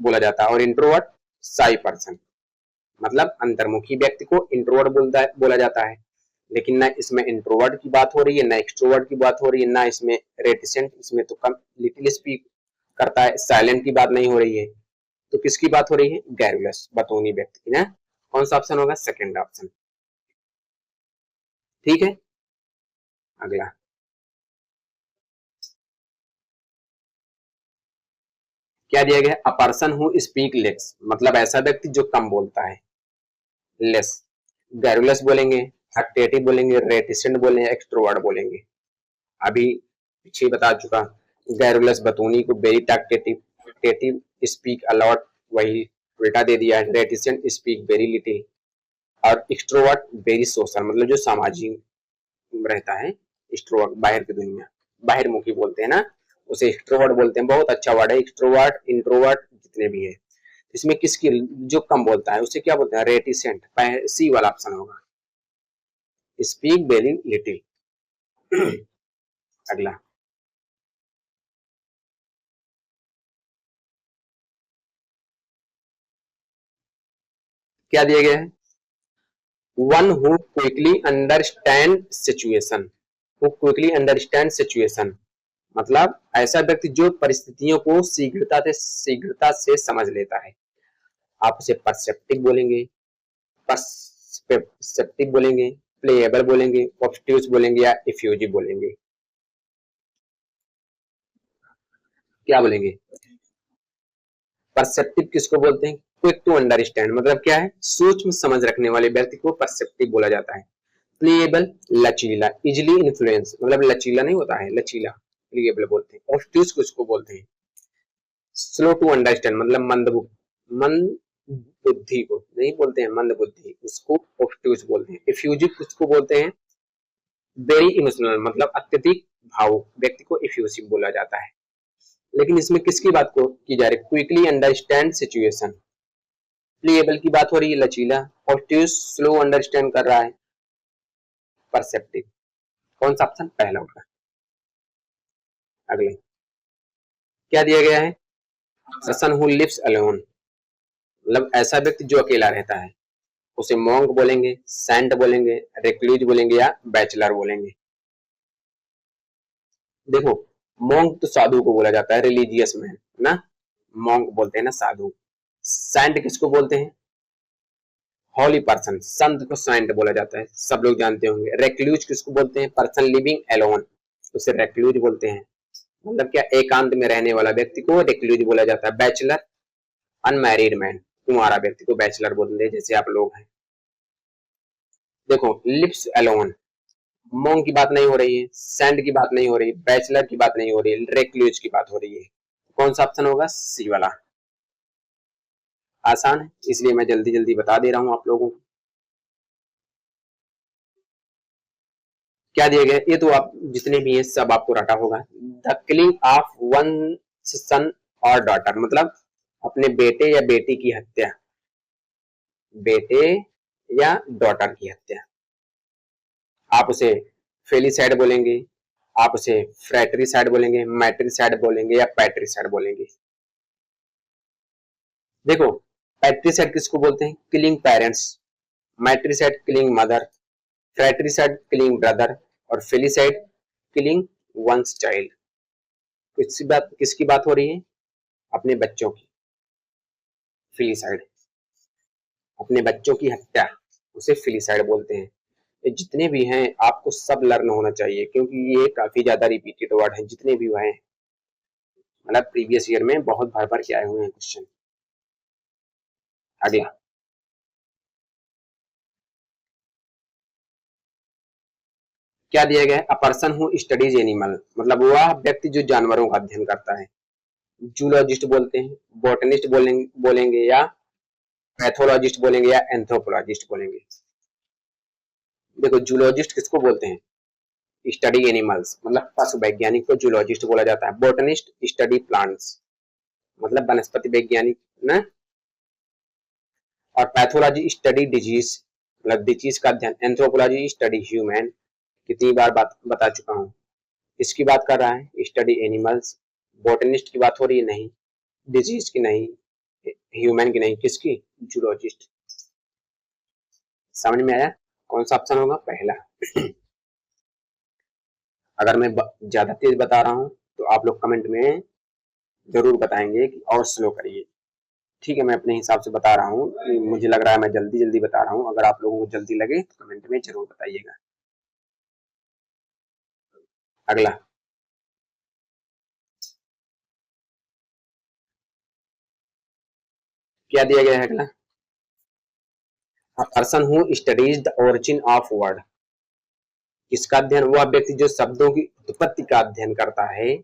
बोला जाता है। और इंट्रोवर्ट साई पर्सन, मतलब अंतर्मुखी व्यक्ति को इंट्रोवर्ट बोला जाता है। लेकिन ना इसमें इंट्रोवर्ट की बात हो रही है, ना एक्सट्रोवर्ट की बात हो रही है, ना इसमें रेटिसेंट, इसमें तो कम लिटिल स्पीक करता है, साइलेंट की बात नहीं हो रही है। तो किसकी बात हो रही है? गैरुलस, बतौनी व्यक्ति की ना। कौन सा ऑप्शन होगा? Second option. ठीक है। अगला, क्या दिया गया? अ पर्सन हु स्पीक लेस, मतलब ऐसा व्यक्ति जो कम बोलता है, लेस। गैरुलस बोलेंगे, एक्टेटिव बोलेंगे, रेटिसेंट बोलेंगे, एक्सट्रोवर्ट बोलेंगे। अभी पीछे बता चुका, गैरुलस बतौनी को, वेरी टैक्टेटिव, एक्टेटिव स्पीक अलॉट, वही उल्टा दे दिया है, रेटिसेंट स्पीक वेरी लिटिल, और एक्सट्रोवर्ट वेरी सोशल, मतलब जो सामाजिक रहता है। एक्सट्रोवर्ट बाहर की दुनिया, बाहरमुखी बोलते हैं ना, उसे एक्सट्रोवर्ट बोलते हैं। बहुत अच्छा वर्ड है एक्सट्रोवर्ट, इंट्रोवर्ट जितने भी है। इसमें किसकी, जो कम बोलता है उसे क्या बोलते हैं? रेटिसेंट, सी वाला ऑप्शन होगा, स्पीक वेरी लिटिल। अगला, क्या दिया गया है? One who quickly understand situation, who quickly understand situation, मतलब ऐसा व्यक्ति जो परिस्थितियों को शीघ्रता से समझ लेता है। आप उसे परसेप्टिव बोलेंगे, परसेप्टिव बोलेंगे, प्लेएबल बोलेंगे, ऑब्ट्यूज बोलेंगे, या इफ्यूजिव बोलेंगे। क्या बोलेंगे? परसेप्टिव किसको बोलते हैं? क्विक टू अंडरस्टैंड, मतलब क्या है? सूक्ष्म समझ रखने वाले व्यक्ति को परसेप्टिव बोला जाता है। प्लेएबल, लचीला, इजिली इन्फ्लुएंस, मतलब लचीला नहीं होता है, लचीला, प्लेएबल बोलते हैं। ऑब्ट्यूज किसको बोलते हैं? स्लो टू अंडरस्टैंड, मतलब मंद बुद्धि को नहीं बोलते हैं, मंद बुद्धि, उसको ऑब्ट्यूज बोलते हैं। इफ्यूजिव किसको बोलते हैं? वेरी इमोशनल, मतलब अत्यधिक भावुक व्यक्ति को इफ्यूसिव बोला जाता है। लेकिन इसमें किसकी बात को की जा रही है? क्विकली अंडरस्टैंड सिचुएशन, प्लेएबल की बात हो रही है, लचीला, ऑब्ट्यूज स्लो अंडरस्टैंड कर रहा है, परसेप्टिव। कौन सा ऑप्शन? पहला होगा। अगले, क्या दिया गया है? पर्सन हु लिव्स अलोन, मतलब ऐसा व्यक्ति जो अकेला रहता है। उसे मॉन्क बोलेंगे, सेंट बोलेंगे, रिक्लूज बोलेंगे या बैचलर बोलेंगे। देखो, मॉन्क तो साधु को बोला जाता है, रिलीजियस मैन ना, मॉन्क बोलते हैं ना साधु। सेंट किसको बोलते हैं? हॉली पर्सन, संत को सेंट बोला जाता है, सब लोग जानते होंगे। रेक्लूज किसको बोलते हैं? पर्सन लिविंग एलोन, उसे रेक्लूज बोलते हैं। मतलब क्या, एकांत में रहने वाला व्यक्ति को रेक्लूज बोला जाता है। बैचलर, अनमैरिड मैन, कुंवारा व्यक्ति को बैचलर बोलते हैं, जैसे आप लोग हैं। देखो, लिव्स एलोन, मॉन्क की बात नहीं हो रही है, सेंट की बात नहीं हो रही, बैचलर की बात नहीं हो रही, रेक्लूज की बात हो रही है। कौन सा ऑप्शन होगा? सी वाला। आसान है, इसलिए मैं जल्दी जल्दी बता दे रहा हूं आप लोगों को। क्या दिया गया? ये तो आप जितने भी हैं सब आपको रटा होगा। द किलिंग ऑफ वन सन और डॉटर, मतलब अपने बेटे या बेटी की हत्या, बेटे या डॉटर की हत्या। आप उसे फेलिसाइड बोलेंगे, आप उसे फ्रैट्रिसाइड बोलेंगे, मैट्रिसाइड बोलेंगे या पैट्रिसाइड बोलेंगे। देखो, पैट्रिसाइड किसको बोलते हैं? Killing parents, matricide killing mother, fratricide killing brother और फेलिसाइड किलिंग वंस चाइल्ड। किसकी बात हो रही है? अपने बच्चों की। फिलिसाइड, अपने बच्चों की हत्या, उसे फिलिसाइड बोलते हैं। ये जितने भी हैं आपको सब लर्न होना चाहिए, क्योंकि ये काफी ज्यादा रिपीटेड वर्ड है, जितने भी हैं, मतलब प्रीवियस ईयर में बहुत भर भर के आए हुए हैं क्वेश्चन। अगला, क्या दिया गया है? A person who studies animal, मतलब वह व्यक्ति जो जानवरों का अध्ययन करता है। जूलॉजिस्ट बोलते हैं, बॉटनिस्ट बोलेंगे या पैथोलॉजिस्ट बोलेंगे या एंथ्रोपोलॉजिस्ट बोलेंगे। देखो, जूलॉजिस्ट किसको बोलते हैं? स्टडी एनिमल्स, मतलब पशु वैज्ञानिक को जूलॉजिस्ट बोला जाता है। बॉटनिस्ट स्टडी प्लांट्स, मतलब वनस्पति वैज्ञानिक ना। और पैथोलॉजी स्टडी डिजीज, मतलब डिजीज का अध्ययन। एंथ्रोपोलॉजी स्टडी ह्यूमन, कितनी बार बात बता चुका हूँ। इसकी बात कर रहा है, स्टडी एनिमल्स। बॉटनिस्ट की बात हो रही है? नहीं। डिजीज की नहीं, ह्यूमन की नहीं, किसकी? जूलॉजिस्ट। समझ में आया? कौन सा ऑप्शन होगा? पहला। अगर मैं ज्यादा तेज बता रहा हूं तो आप लोग कमेंट में जरूर बताएंगे कि और स्लो करिए। ठीक है, मैं अपने हिसाब से बता रहा हूँ, मुझे लग रहा है मैं जल्दी जल्दी बता रहा हूँ। अगर आप लोगों को जल्दी लगे तो कमेंट में जरूर बताइएगा। अगला, क्या दिया गया है? अगला, person who studies the origin of word, किसका अध्ययन? वह व्यक्ति जो शब्दों की उत्पत्ति का अध्ययन करता है।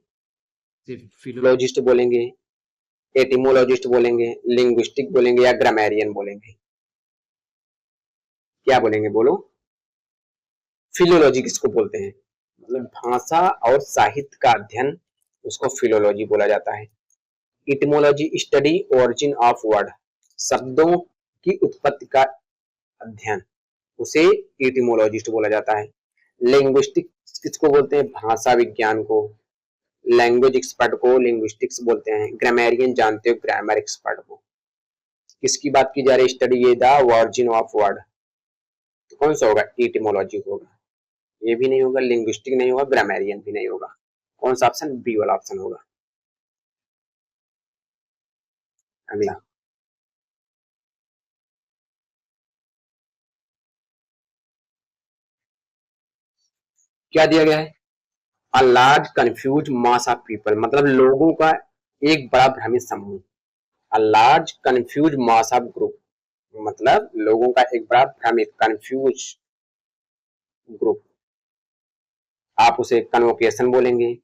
फिलोलॉजिस्ट बोलेंगे, एटिमोलॉजिस्ट बोलेंगे, लिंग्विस्टिक बोलेंगे या ग्रामेरियन बोलेंगे। क्या बोलेंगे? बोलो। फिलोलॉजी किसको बोलते हैं? मतलब भाषा और साहित्य का अध्ययन, उसको फिलोलॉजी बोला जाता है। Etymology study origin of word, शब्दों की उत्पत्ति का अध्ययन, उसे इटिमोलॉजिस्ट बोला जाता है। लिंग्विस्टिक किसको बोलते हैं? भाषा विज्ञान को। लैंग्वेज एक्सपर्ट को लिंग्विस्टिक्स बोलते हैं। ग्रामेरियन जानते हो, ग्रामर एक्सपर्ट को। किसकी बात की जा रही? स्टडी ये द ओरिजिन ऑफ वर्ड, तो कौन सा होगा? इटिमोलॉजी होगा। ये भी नहीं होगा, लिंग्विस्टिक नहीं होगा, ग्रामेरियन भी नहीं होगा। कौन सा ऑप्शन? बी वाला ऑप्शन होगा। अगला, क्या दिया गया है? A large confuse mass of people, मतलब लोगों का एक बड़ा भ्रमित समूह। A large confuse mass of group, मतलब लोगों का एक बड़ा भ्रमित कंफ्यूज ग्रुप। आप उसे कन्वोकेशन बोलेंगे,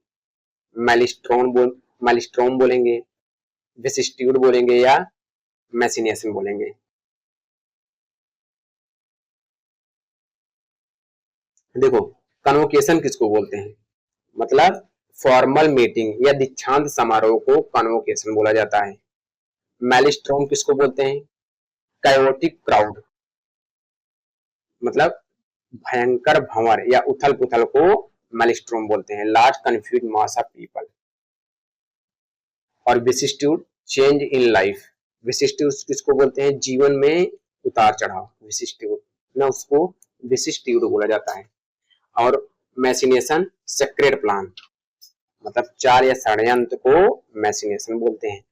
मेलिस्ट्रोम बोलेंगे, विसिस्ट्यूड बोलेंगे या मैसिनेशन बोलेंगे। देखो, कन्वोकेशन किसको बोलते हैं? मतलब फॉर्मल मीटिंग या दीक्षांत समारोह को कन्वोकेशन बोला जाता है। मेलिस्ट्रोम किसको बोलते हैं? कायोटिक क्राउड, मतलब भयंकर भंवर या उथल पुथल को मेलिस्ट्रोम बोलते हैं। Large confuse mass of people. और विसिस्ट्यूड चेंज इन लाइफ, विसिस्ट्यूड किसको बोलते हैं? जीवन में उतार चढ़ाव, विशिष्टिट्यूड ना, उसको विशिष्टिट्यूड बोला जाता है। और मैसिनेशन सेक्रेट प्लान, मतलब चाल या षड्यंत्र को मैसिनेशन बोलते हैं।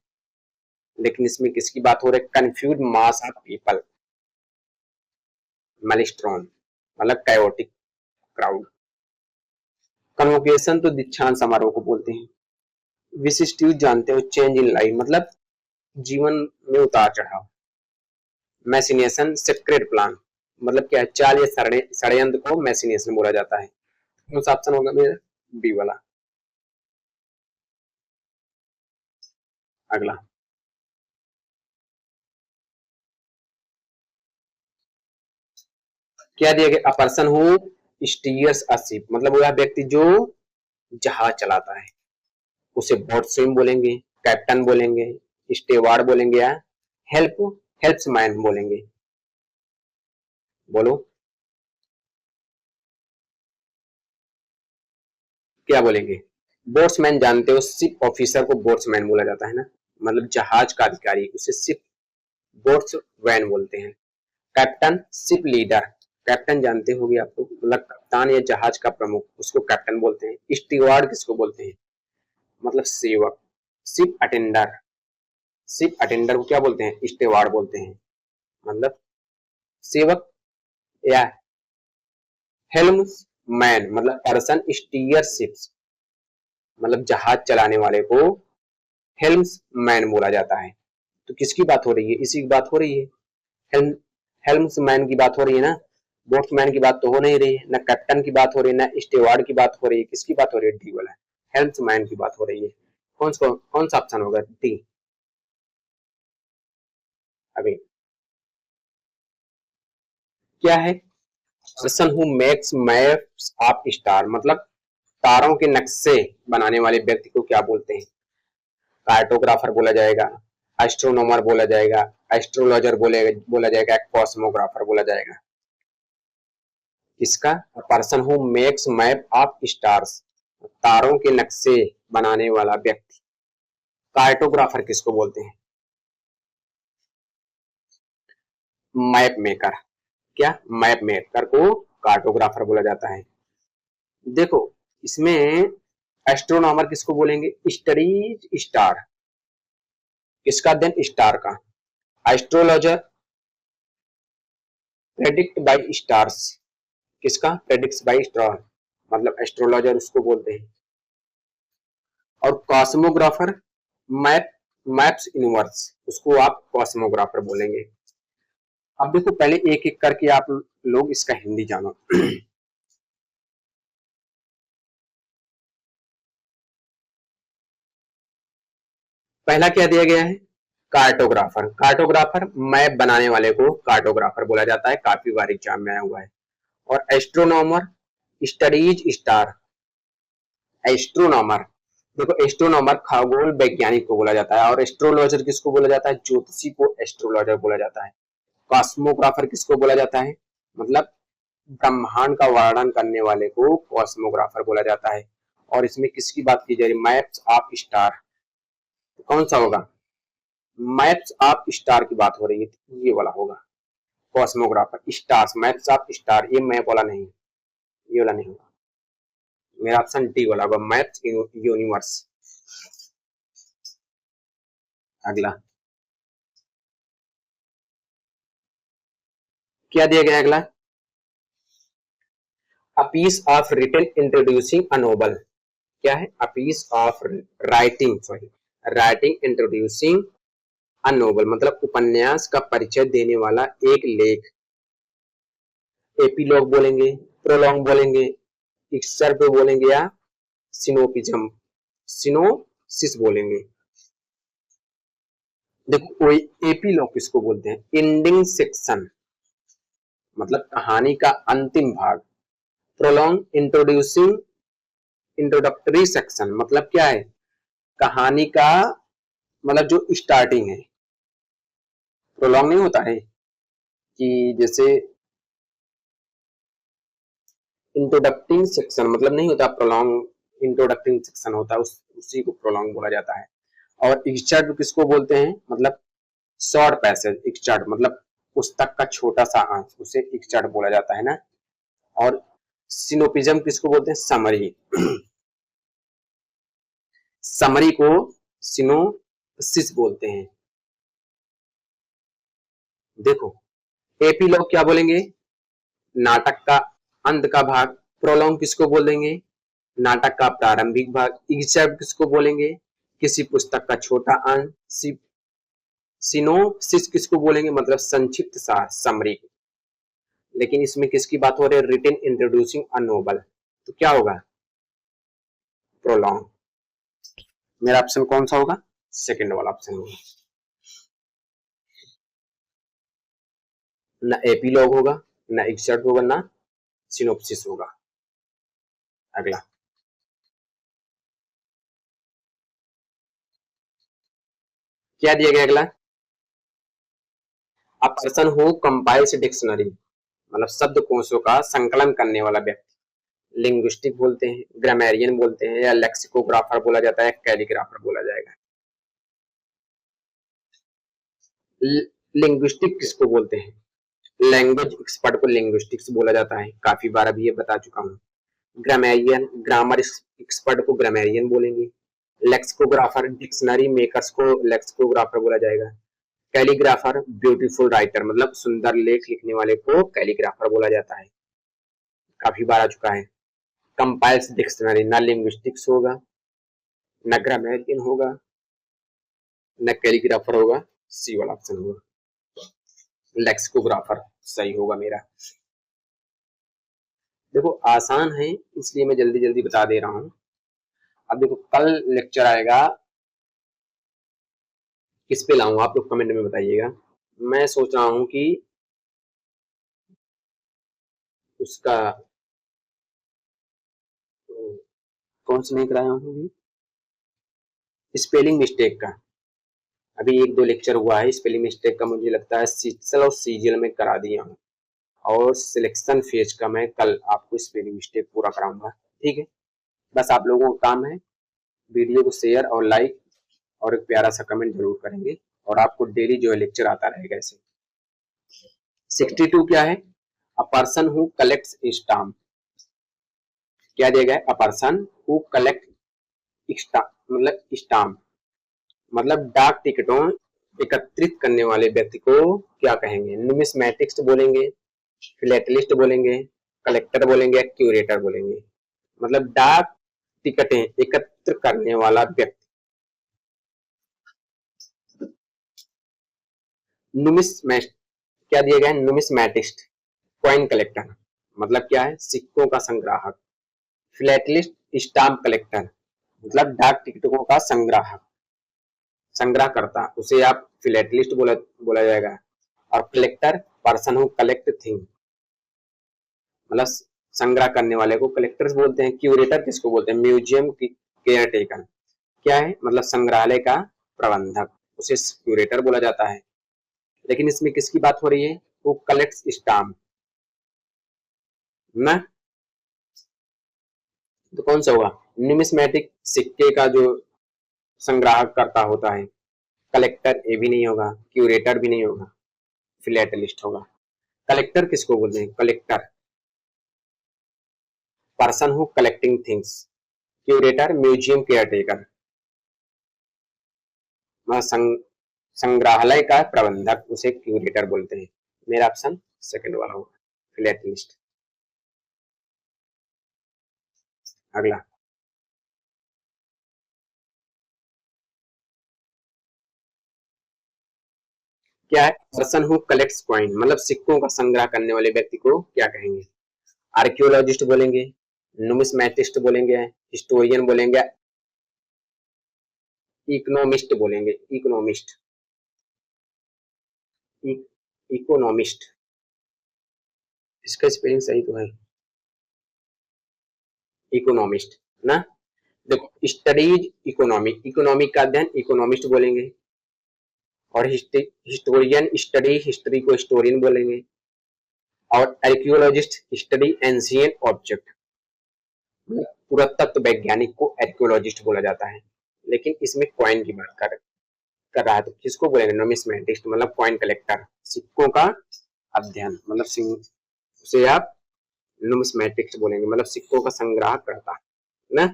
लेकिन इसमें किसकी बात हो रही है? कंफ्यूज मास ऑफ पीपल, मेलिस्ट्रॉन मतलब कायोटिक क्राउड। कन्वोकेशन तो दीक्षांत समारोह को बोलते हैं। विशिष्टिट्यूड जानते हो, चेंज इन लाइफ मतलब जीवन में उतार चढ़ाव। मैसिनेशन सेक्रेट प्लान मतलब क्या है? चाल या षड्यंत्र को मैसिनेशन बोला जाता है। कौन सा ऑप्शन होगा मेरा? बी वाला। अगला क्या दिया गया? अ person who stairs a ship मतलब वह व्यक्ति जो जहाज चलाता है, उसे बोट्समैन बोलेंगे, कैप्टन बोलेंगे, स्टीवार्ड बोलेंगे या हेल्प हेल्प्समैन बोलेंगे। बोलो क्या बोलेंगे? बोट्समैन जानते हो, शिप ऑफिसर को बोट्समैन बोला जाता है ना, मतलब जहाज का अधिकारी, उसे शिप बोट्समैन बोलते हैं। कैप्टन शिप लीडर, कैप्टन जानते होंगे आप लोग, मतलब कप्तान या जहाज का प्रमुख, उसको कैप्टन बोलते हैं। स्टीवार्ड किसको बोलते हैं? मतलब सेवक। शिप अटेंडर, शिप अटेंडर को क्या बोलते हैं? स्टीवार्ड बोलते हैं, मतलब सेवक। या हेल्म्समैन मतलब पर्सन स्टीयर शिप्स, मतलब जहाज चलाने वाले को हेल्म्समैन बोला जाता है। तो किसकी बात हो रही है? इसी की बात हो रही है। हेल्म हेल्म्समैन की बात हो रही है ना, बोट्समैन की बात तो हो नहीं रही है, ना कैप्टन की बात हो रही है, ना स्टीवार्ड की बात हो रही है। किसकी बात हो रही है? डी वाला, हेल्म्समैन की बात हो रही है। कौन सा ऑप्शन होगा? डी। अभी क्या है? Person who makes maps of star मतलब तारों के नक्शे बनाने वाले व्यक्ति को क्या बोलते हैं? कार्टोग्राफर बोला जाएगा, एस्ट्रोनॉमर बोला जाएगा, एस्ट्रोलॉजर बोला जाएगा, कॉस्मोग्राफर बोला जाएगा। इसका person who makes map of stars, तारों के नक्शे बनाने वाला व्यक्ति। कार्टोग्राफर किसको बोलते हैं? Map maker. क्या? मैप मेकर को कार्टोग्राफर बोला जाता है। देखो इसमें एस्ट्रोनॉमर किसको बोलेंगे? स्टडीज स्टार, किसका अध्ययन? स्टार का। एस्ट्रोलॉजर प्रेडिक्ट बाय स्टार्स, किसका? प्रेडिक्ट्स बाय स्टार, मतलब एस्ट्रोलॉजर उसको बोलते हैं। और कॉस्मोग्राफर मैप मैप्स यूनिवर्स, उसको आप कॉस्मोग्राफर बोलेंगे। अब देखो पहले एक एक करके आप लोग इसका हिंदी जानो। पहला क्या दिया गया है? कार्टोग्राफर। कार्टोग्राफर मैप बनाने वाले को कार्टोग्राफर बोला जाता है, काफी बार एग्जाम में आया हुआ है। और एस्ट्रोनॉमर स्टडीज स्टार, एस्ट्रोनॉमर देखो, एस्ट्रोनॉमर खगोल वैज्ञानिक को बोला जाता है। और एस्ट्रोलॉजर किसको बोला जाता है? ज्योतिषी को एस्ट्रोलॉजर बोला जाता है। कॉस्मोग्राफर किसको बोला जाता है? मतलब ब्रह्मांड का वर्णन करने वाले को कॉस्मोग्राफर बोला जाता है। और इसमें किसकी बात की जा रही? मैप्स ऑफ स्टार, तो कौन सा होगा? मैप्स ऑफ स्टार की बात हो रही है, ये वाला होगा कॉस्मोग्राफर। स्टार्स, मैप्स ऑफ स्टार, ये मैप वाला नहीं, ये वाला नहीं होगा। मेरा ऑप्शन डी वाला होगा, मैप्स यूनिवर्स। अगला क्या दिया गया? अगला a piece of written introducing a novel. क्या है? A piece of writing introducing a novel मतलब उपन्यास का परिचय देने वाला एक लेख। एपीलॉग बोलेंगे, प्रोलॉन्ग बोलेंगे, एक्सर्प बोलेंगे या सिनोपिज्म सिनोसिस बोलेंगे। देखो कोई एपीलॉग किसको बोलते हैं? एंडिंग सेक्शन मतलब कहानी का अंतिम भाग। प्रोलॉन्ग इंट्रोड्यूसिंग इंट्रोडक्टरी सेक्शन मतलब क्या है? कहानी का मतलब जो स्टार्टिंग है। प्रोलॉन्ग नहीं होता है कि जैसे इंट्रोडक्टिंग सेक्शन मतलब नहीं होता, प्रोलॉन्ग इंट्रोडक्टिंग सेक्शन होता है, उसी को प्रोलॉन्ग बोला जाता है। और एक्सचर्ड किसको बोलते हैं? मतलब शॉर्ट पैसेज। एक्सचर्ड मतलब पुस्तक का छोटा सा अंश, उसे एक्सट्रैक्ट बोला जाता है ना। और सिनोपिज्म किसको बोलते हैं? समरी। समरी को सिनोप्सिस बोलते हैं। देखो, एपिलॉग क्या बोलेंगे? नाटक का अंत का भाग। प्रोलॉन्ग किसको बोलेंगे? नाटक का प्रारंभिक भाग। एक्सट्रैक्ट किसको बोलेंगे? किसी पुस्तक का छोटा अंश। सिनोप्सिस किसको बोलेंगे? मतलब संक्षिप्त सार, समरी। लेकिन इसमें किसकी बात हो रही है? रिटन इंट्रोड्यूसिंग अ नोवेल, तो क्या होगा? प्रोलॉन्ग। मेरा ऑप्शन कौन सा होगा? सेकंड वाला ऑप्शन होगा। ना एपिलॉग होगा, ना एक्सट्रैक्ट होगा, ना सिनोप्सिस होगा। अगला, क्या दिया गया अगला? A person who compiles dictionary, मतलब शब्दकोशों का संकलन करने वाला व्यक्ति। लिंग्विस्टिक बोलते हैं, ग्रामेरियन बोलते हैं, या लेक्सिकोग्राफर बोला जाता है, कैलीग्राफर बोला जाएगा। लिंग्विस्टिक किसको बोलते हैं? लैंग्वेज एक्सपर्ट को लिंग्विस्टिक्स बोला जाता है, काफी बार अभी ये बता चुका हूँ। ग्रामेरियन, ग्रामर एक्सपर्ट को ग्रामेरियन बोलेंगे। लेक्सिकोग्राफर, डिक्शनरी मेकर्स को लेक्सिकोग्राफर बोला जाएगा। कैलीग्राफर, ब्यूटीफुल राइटर, मतलब सुंदर लेख लिखने वाले को कैलीग्राफर बोला जाता है, काफी बार आ चुका है। कंपाइल्स डिक्शनरी, ना लिंग्विस्टिक्स होगा, ना ग्रामेरियन होगा, ना कैलीग्राफर होगा, सी वाला ऑप्शन होगा, लेक्सिकोग्राफर सही होगा मेरा। देखो आसान है इसलिए मैं जल्दी जल्दी बता दे रहा हूँ। अब देखो कल लेक्चर आएगा, किस पे लाऊं आप लोग कमेंट में बताइएगा। मैं सोच रहा हूँ कि उसका कौन सा नहीं कराया हूँ, स्पेलिंग मिस्टेक का। अभी एक दो लेक्चर हुआ है स्पेलिंग मिस्टेक का, मुझे लगता है सीक्सल और सीजीएल में करा दिया हूँ, और सिलेक्शन फेज का मैं कल आपको स्पेलिंग मिस्टेक पूरा कराऊंगा। ठीक है, बस आप लोगों का काम है वीडियो को शेयर और लाइक और एक प्यारा सा कमेंट जरूर करेंगे, और आपको डेली जो है लेक्चर आता रहेगा ऐसे। 62 क्या है? A person who collects stamp. क्या दिया गया है? अ पर्सन हु कलेक्ट मतलब स्टाम्प, मतलब डाक टिकटों एकत्रित करने वाले व्यक्ति को क्या कहेंगे? नुमिस्मेटिक्स बोलेंगे, फिलेटलिस्ट बोलेंगे, कलेक्टर बोलेंगे, क्यूरेटर बोलेंगे। मतलब डाक टिकटें एकत्र करने वाला व्यक्ति। नुमिस्मेट क्या दिया गया है? नुमिस्मेटिस्ट, कॉइन कलेक्टर, मतलब क्या है? सिक्कों का संग्राहक। फिलेटलिस्ट, स्टाम्प कलेक्टर, मतलब डाक टिकटों का संग्राहक, संग्रह करता, उसे आप फिलेटलिस्ट बोला जाएगा। और collector, person who collect thing, मतलब संग्रह करने वाले को कलेक्टर्स बोलते हैं। क्यूरेटर किसको बोलते हैं? म्यूजियम की केयर टेकर, क्या है? मतलब संग्रहालय का प्रबंधक, उसे क्यूरेटर बोला जाता है। लेकिन इसमें किसकी बात हो रही है? वो कलेक्ट्स स्टाम्प ना, तो कौन सा होगा? न्यूमिस्मेटिक, सिक्के का जो संग्राहक करता होता है। कलेक्टर ये भी नहीं होगा, क्यूरेटर भी नहीं होगा, फिलेटलिस्ट होगा। कलेक्टर किसको बोलते हैं? Collector, person who collecting things. Curator, museum care taker, संग्रहालय का प्रबंधक, उसे क्यूरेटर बोलते हैं। मेरा ऑप्शन सेकंड वाला होगा, फिलेटलिस्ट। अगला, क्या है? पर्सन हु कलेक्ट्स कॉइन, मतलब सिक्कों का संग्रह करने वाले व्यक्ति को क्या कहेंगे? आर्कियोलॉजिस्ट बोलेंगे, नुमिस्मेटिस्ट बोलेंगे, हिस्टोरियन बोलेंगे, इकोनॉमिस्ट बोलेंगे। इकोनॉमिस्ट, इकोनॉमिस्ट, इसका स्पेलिंग सही तो है, इकोनॉमिस्ट ना। देखो स्टडीज इकोनॉमी, इकोनॉमी का अध्ययन इकोनॉमिस्ट बोलेंगे। और हिस्टोरियन स्टडी हिस्ट्री को हिस्टोरियन बोलेंगे। और आर्कियोलॉजिस्ट स्टडी एंशिएंट ऑब्जेक्ट, पुरातत्व वैज्ञानिक को आर्कियोलॉजिस्ट बोला जाता है। लेकिन इसमें कॉइन की बात करें, कर रहा है तो किसको बोलेंगे? नुमिस्मेटिस्ट मतलब कॉइन कलेक्टर, सिक्कों का अध्ययन, मतलब उसे आप नुमिस्मेटिक्स बोलेंगे, मतलब सिक्कों का संग्रह करता है ना।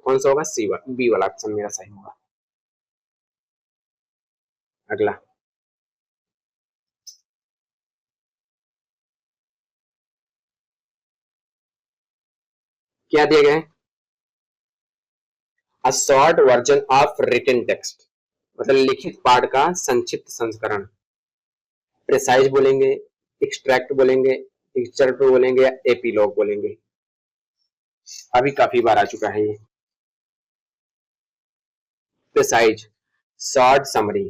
कौन सा होगा? सी वाला, बी वाला ऑप्शन मेरा सही होगा। अगला क्या दिया गया है? A short version of written text, मतलब लिखित पाठ का संक्षिप्त संस्करण। प्रिसाइज बोलेंगे, एक्सट्रैक्ट बोलेंगे, एक्सcerpt बोलेंगे या एपिलॉग बोलेंगे। अभी काफी बार आ चुका है ये। प्रिसाइज शॉर्ट समरी,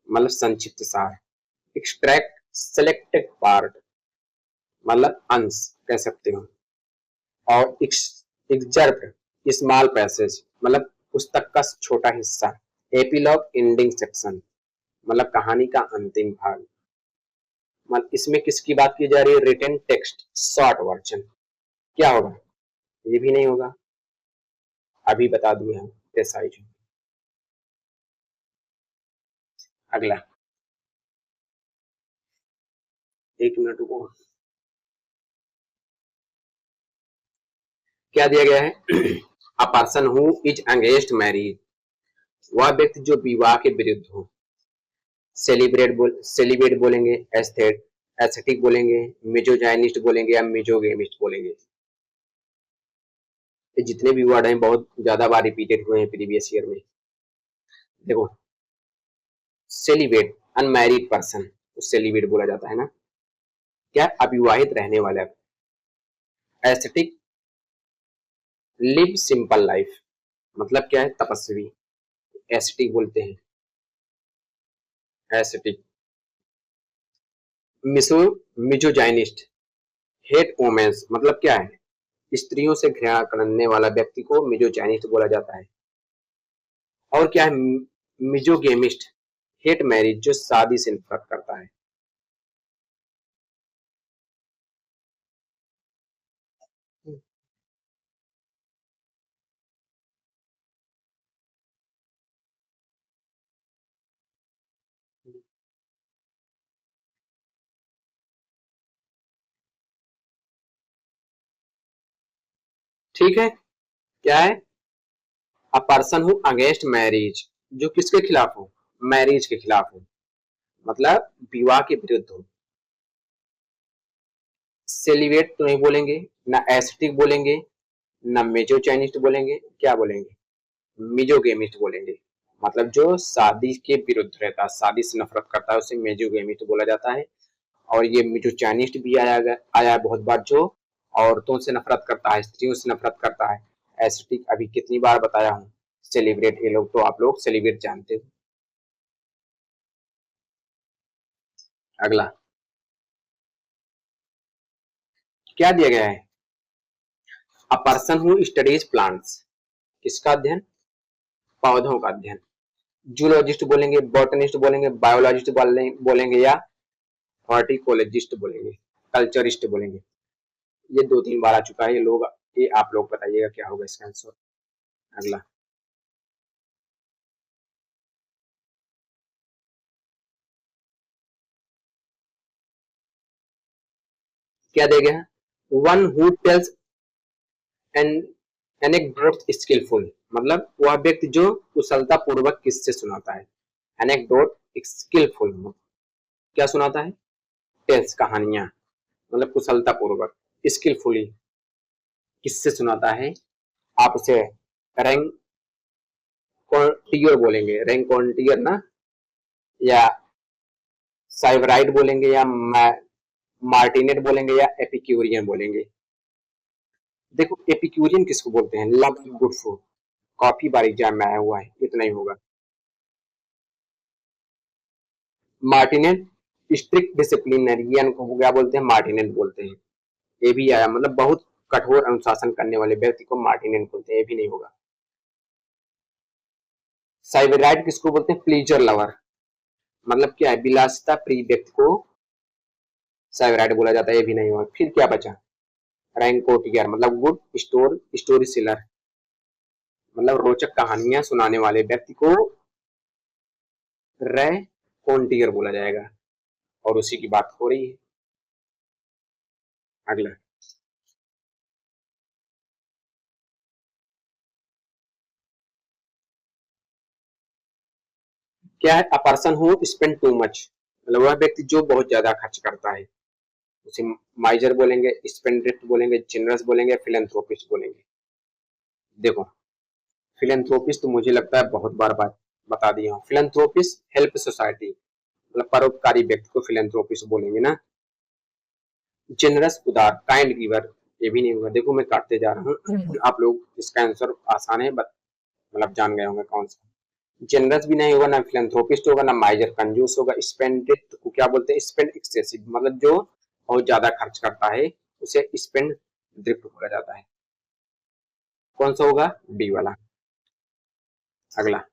मतलब संक्षिप्त सार। एक्सट्रैक्ट सेलेक्टेड पार्ट, मतलब अंश कह सकते हो। और एक्सcerpt स्मॉल पैसेज, मतलब पुस्तक का छोटा हिस्सा। एपिलॉग एंडिंग सेक्शन, मतलब कहानी का अंतिम भाग। मतलब इसमें किसकी बात की जा रही है? Written text short version. क्या होगा? ये भी नहीं होगा, अभी बता दिए हम प्रिसाइज। अगला 1 मिनट रुको। क्या दिया गया है? A person who is against marriage, वह व्यक्ति जो विवाह के विरुद्ध हो। सेलिब्रेट बोलेंगे, एस्थेटिक बोलेंगे, मिजोजाइनिस्ट बोलेंगे या मिजोगेमिस्ट बोलेंगे। ये जितने भी वर्ड हैं बहुत ज्यादा बार रिपीटेड हुए हैं प्रीवियस ईयर में। देखो, सेलिब्रेट अनमैरिड पर्सन को सेलिब्रेट बोला जाता है ना, क्या? अविवाहित रहने वाला। एस्थेटिक लिव सिंपल लाइफ, मतलब क्या है? तपस्वी, एस्थेटिक बोलते हैं। एस्थेटिक मिजोजाइनिस्ट हेट वोमेन्स, मतलब क्या है? स्त्रियों से घृणा करने वाला व्यक्ति को मिजोजाइनिस्ट बोला जाता है। और क्या है? मिजोगेमिस्ट हेट मैरिज, जो शादी से नफरत करता है। ठीक है, क्या है? A person who against marriage, जो किसके खिलाफ हो? मैरिज के खिलाफ हो, मतलब विवाह के विरुद्ध हो। सेलिब्रेट तो नहीं बोलेंगे, ना एस्थेटिक बोलेंगे, ना मेजोचाइनिस्ट बोलेंगे, क्या बोलेंगे? मिजोगेमिस्ट बोलेंगे, मतलब जो शादी के विरुद्ध रहता है, शादी से नफरत करता है, उसे मेजोगेमिस्ट बोला जाता है। और ये मिजोचाइनिस्ट भी आया है बहुत बार, जो औरतों से नफरत करता है, स्त्रियों से नफरत करता है। एस्थेटिक अभी कितनी बार बताया हूँ। सेलिब्रेट, ये लोग तो आप लोग सेलिब्रेट जानते हो। अगला क्या दिया गया है? A person who studies plants, किसका अध्ययन? पौधों का अध्ययन। जूलॉजिस्ट बोलेंगे, बॉटनिस्ट बोलेंगे, बायोलॉजिस्ट बोलेंगे या हॉर्टिकोलॉजिस्ट बोलेंगे, कल्चरिस्ट बोलेंगे। ये 2-3 बार आ चुका है ये लोग, ये आप लोग बताइएगा क्या होगा इसका आंसर। अगला क्या देगा? One who tells an anecdote skilful, मतलब वह व्यक्ति जो कुशलता पूर्वक किससे सुनाता है। एनेक्डोट स्किलफुल, क्या सुनाता है? टेल्स कहानियां, मतलब कुशलता पूर्वक। स्किलफुली किससे सुनाता है? आप उसे रैंक बोलेंगे, रैंक ना, या साइवराइट बोलेंगे या मार्टिनेट बोलेंगे या एपिक्यूरियन बोलेंगे। देखो, एपिक्यूरियन किसको बोलते हैं? लव गुड फूड, काफी बार एग्जाम में आया हुआ है, इतना ही होगा। मार्टिनेट स्ट्रिक्ट डिसिप्लिनरियन को क्या बोलते हैं? मार्टिनेट बोलते हैं। ये भी आया, मतलब बहुत कठोर अनुशासन करने वाले व्यक्ति को मार्टिनेट बोलते हैं, ये भी नहीं होगा। साइबराइट किसको बोलते हैं? प्लीजर लवर, मतलब क्या है? विलासिता प्रिय व्यक्ति को साइबराइट बोला जाता है, ये भी नहीं होगा। फिर क्या बचा? रैंकोटियर, मतलब गुड स्टोरी सेलर, मतलब रोचक कहानियां सुनाने वाले व्यक्ति को रेकोन्टियर बोला जाएगा, और उसी की बात हो रही है। अगला क्या है? A person who spend too much, मतलब वह व्यक्ति जो बहुत ज्यादा खर्च करता है, उसे माइजर बोलेंगे, स्पेंड्रिफ्ट बोलेंगे, जनरस बोलेंगे, फिलेंथ्रोपिस्ट बोलेंगे। देखो, फिलेंथ्रोपिस्ट तो मुझे लगता है बहुत बार बात बता दिया हूँ। फिलेंथ्रोपिस्ट हेल्प सोसाइटी, मतलब परोपकारी व्यक्ति को फिलेंथ्रोपिस्ट बोलेंगे ना। जनरस उदार, काइंड गिवर, ये भी नहीं होगा। देखो मैं काटते जा रहा हूँ, आप लोग इसका आंसर आसान है, मतलब जान गए होंगे कौन सा। जनरस भी नहीं होगा, ना फिलेंथ्रोपिस्ट होगा, ना माइजर कंजूस होगा। स्पेंडिट को क्या बोलते हैं? स्पेंड एक्सेसिव, मतलब जो बहुत ज्यादा खर्च करता है उसे स्पेंड ड्रिफ्ट बोला जाता है। कौन सा होगा? डी वाला। अगला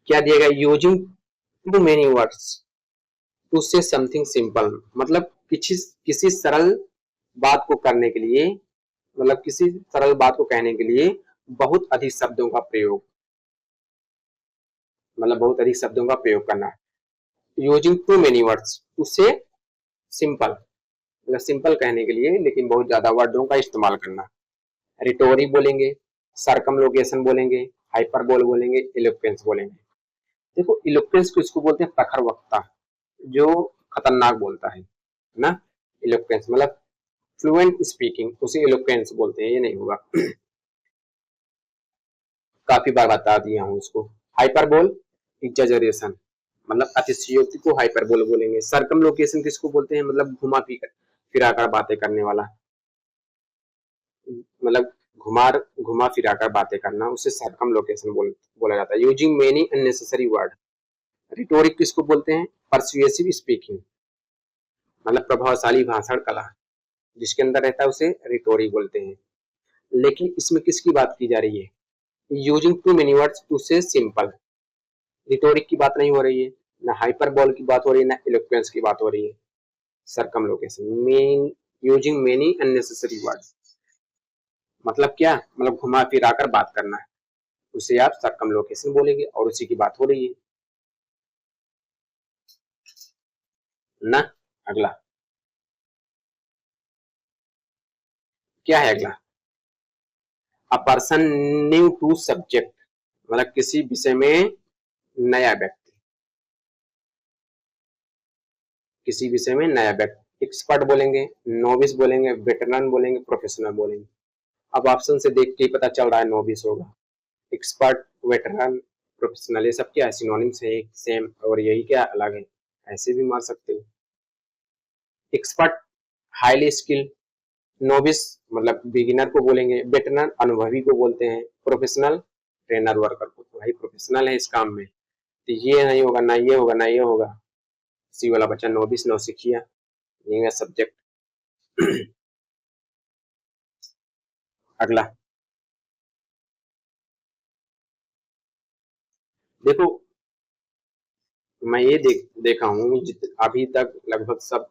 क्या दिया गया? Using too many words to say something simple, मतलब किसी सरल बात को करने के लिए, मतलब किसी सरल बात को कहने के लिए बहुत अधिक शब्दों का प्रयोग, मतलब बहुत अधिक शब्दों का प्रयोग करना। यूजिंग टू मेनी वर्ड्स उससे सिंपल, मतलब सिंपल कहने के लिए लेकिन बहुत ज्यादा वर्डों का इस्तेमाल करना। रिटोरी बोलेंगे, सरकमलोकेशन बोलेंगे, हाइपरबोल बोलेंगे, इलोक्वेंस बोलेंगे। देखो, इलोक्वेंस को इसको बोलते हैं प्रखर वक्ता, जो खतरनाक बोलता है ना। इलोक्वेंस मतलब फ्लुएंट स्पीकिंग, उसे इलोक्वेंस बोलते हैं। ये नहीं होगा, काफी बार बता दिया हूँ उसको। हाइपरबोल एग्जैजरेशन, मतलब अतिशयोक्ति को हाइपरबोल बोलेंगे। सरकम लोकेशन किसको बोलते हैं? मतलब घुमा फिराकर बातें करने वाला, मतलब घुमा फिराकर बातें करना, उसे सरकम लोकेशन बोला जाता है। Using many unnecessary word. Rhetoric किसको बोलते हैं? परसुएसिव स्पीकिंग, मतलब प्रभावशाली भाषण कला जिसके अंदर रहता है उसे रिटोरिक बोलते हैं। लेकिन इसमें किसकी बात की जा रही है? Using too many words to say simple. Rhetoric की बात नहीं हो रही है, ना हाइपरबोल की बात हो रही है, ना इलोक्वेंस की बात हो रही है। Circumlocution mean using many unnecessary words, मतलब क्या? मतलब घुमा फिरा कर बात करना है, उसे आप सरकम लोकेशन बोलेंगे, और उसी की बात हो रही है ना। अगला क्या है? अगला a person new to subject, मतलब किसी विषय में नया व्यक्ति, किसी विषय में नया व्यक्ति। एक्सपर्ट बोलेंगे, नोविस बोलेंगे, वेटरन बोलेंगे, प्रोफेशनल बोलेंगे। अब ऑप्शन से देख के ही पता चल रहा है नोविस होगा। एक्सपर्ट, वेटरन, प्रोफेशनल, ये सब क्या है? सिनोनिम्स है, एक सेम, और यही क्या अलग है? ऐसे भी मार सकते हो। एक्सपर्ट हाईली स्किल्ड, नोविस मतलब बिगिनर को बोलेंगे, वेटरन अनुभवी को बोलते हैं, प्रोफेशनल ट्रेनर वर्कर को। तो भाई प्रोफेशनल है इस काम में, तो ये नहीं होगा, ना ये होगा, ना ये होगा। सी वाला बच्चा नोविस नौसिखिया, ये सब्जेक्ट। अगला देखो, मैं ये देखा हूँ अभी तक लगभग सब